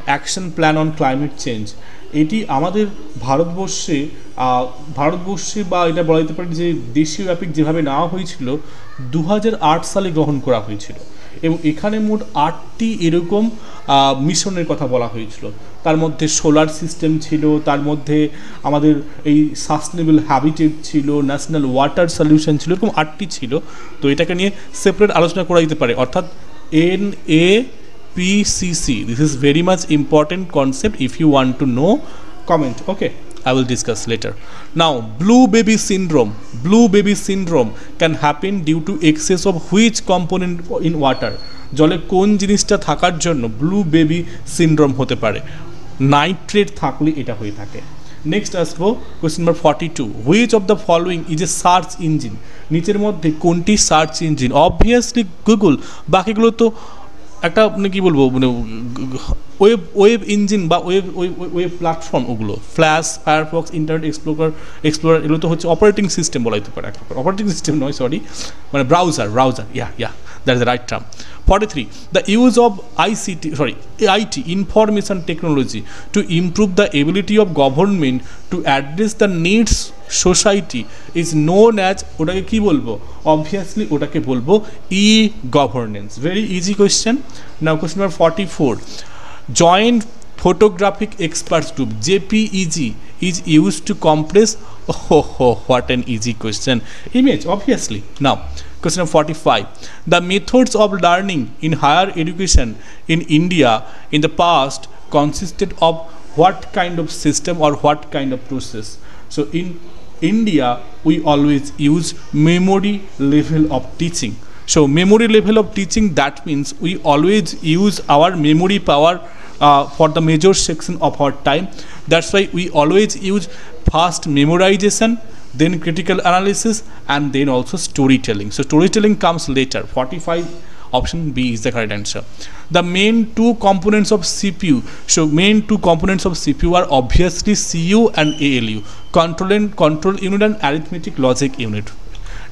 action plan on climate change, এটি আমাদের ভারতবর্ষে বা এটা বলা যেতে পারে যে দেশীয় ব্যাপিক যেভাবে নেওয়া হয়েছিল 2008 সালে গ্রহণ করা হয়েছিল এবং এখানে মোট 8টি এরকম মিশনের কথা বলা হয়েছিল। তার মধ্যে সোলার সিস্টেম ছিল, তার মধ্যে আমাদের এই সাস্টেনেবল হ্যাবিটেট ছিল, ন্যাশনাল ওয়াটার সলিউশন ছিল, এরকম 8টি ছিল। তো এটাকে নিয়ে সেপারেট আলোচনা করা যেতে পারে, অর্থাৎ NAPCC, this is very much important concept. If you want to know, comment. Okay, I will discuss later. Now, blue baby syndrome can happen due to excess of which component in water? জলে কোন জিনিসটা থাকার জন্য blue baby syndrome হতে পারে? Nitrate থাকলে এটা হয়ে থাকে। নেক্সট আসবো question number 42, which of the following is a search engine? নিচের মধ্যে কোনটি সার্চ ইঞ্জিন? অবভিয়াসলি গুগল, বাকিগুলো তো একটা মানে কী বলবো, মানে ওয়েব ইঞ্জিন বা ওয়েব প্ল্যাটফর্ম, ওগুলো ফ্ল্যাশ, ফায়ারফক্স, ইন্টারনেট এক্সপ্লোরার এগুলো তো হচ্ছে অপারেটিং সিস্টেম বলা যেতে পারে। অপারেটিং সিস্টেম নয়, সরি, মানে browser, yeah that is the right term. 43, the use of IT, information technology, to improve the ability of government to address the needs society is known as, ওটাকে কি বলবো? Obviously ওটাকে বলবো e-governance. Very easy question. Now question number 44, joint photographic experts group JPEG is used to compress, what an easy question, image, obviously. Now Question number 45. The methods of learning in higher education in India in the past consisted of what kind of system or what kind of process? So in India, we always use memory level of teaching. So memory level of teaching, that means we always use our memory power for the major section of our time. That's why we always use fast memorization, then critical analysis, and then also storytelling. So storytelling comes later. 45, option B is the correct answer. The main two components of CPU. So main two components of CPU are obviously CU and ALU, control unit and arithmetic logic unit.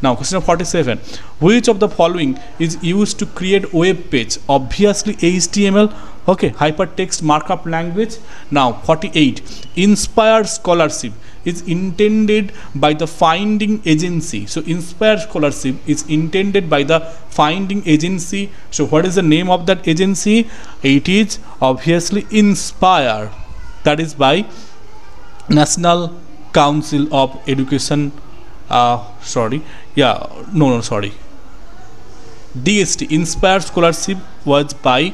Now question number 47. Which of the following is used to create web page? Obviously HTML. Okay, hypertext markup language. Now 48. Inspire Scholarship is intended by the finding agency. So Inspire Scholarship is intended by the finding agency. So what is the name of that agency? It is obviously Inspire. That is by National Council of Education. DST, Inspire Scholarship, was by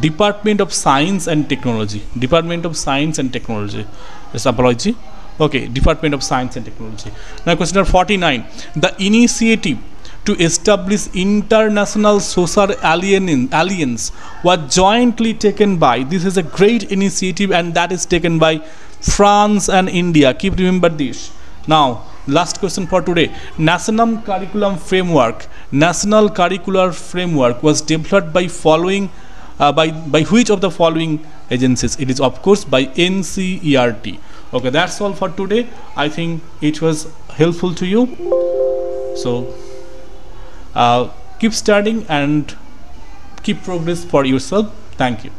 Department of Science and Technology. Department of Science and Technology. Yes, apology. Okay, Department of Science and Technology. Now question number 49. The initiative to establish international social alliance was jointly taken by, this is a great initiative, and that is taken by France and India. Keep remember this. Now last question for today. National Curriculum Framework was developed by following by which of the following agencies? It is of course by NCERT. Okay, that's all for today. I think it was helpful to you. So keep studying and keep progress for yourself. Thank you.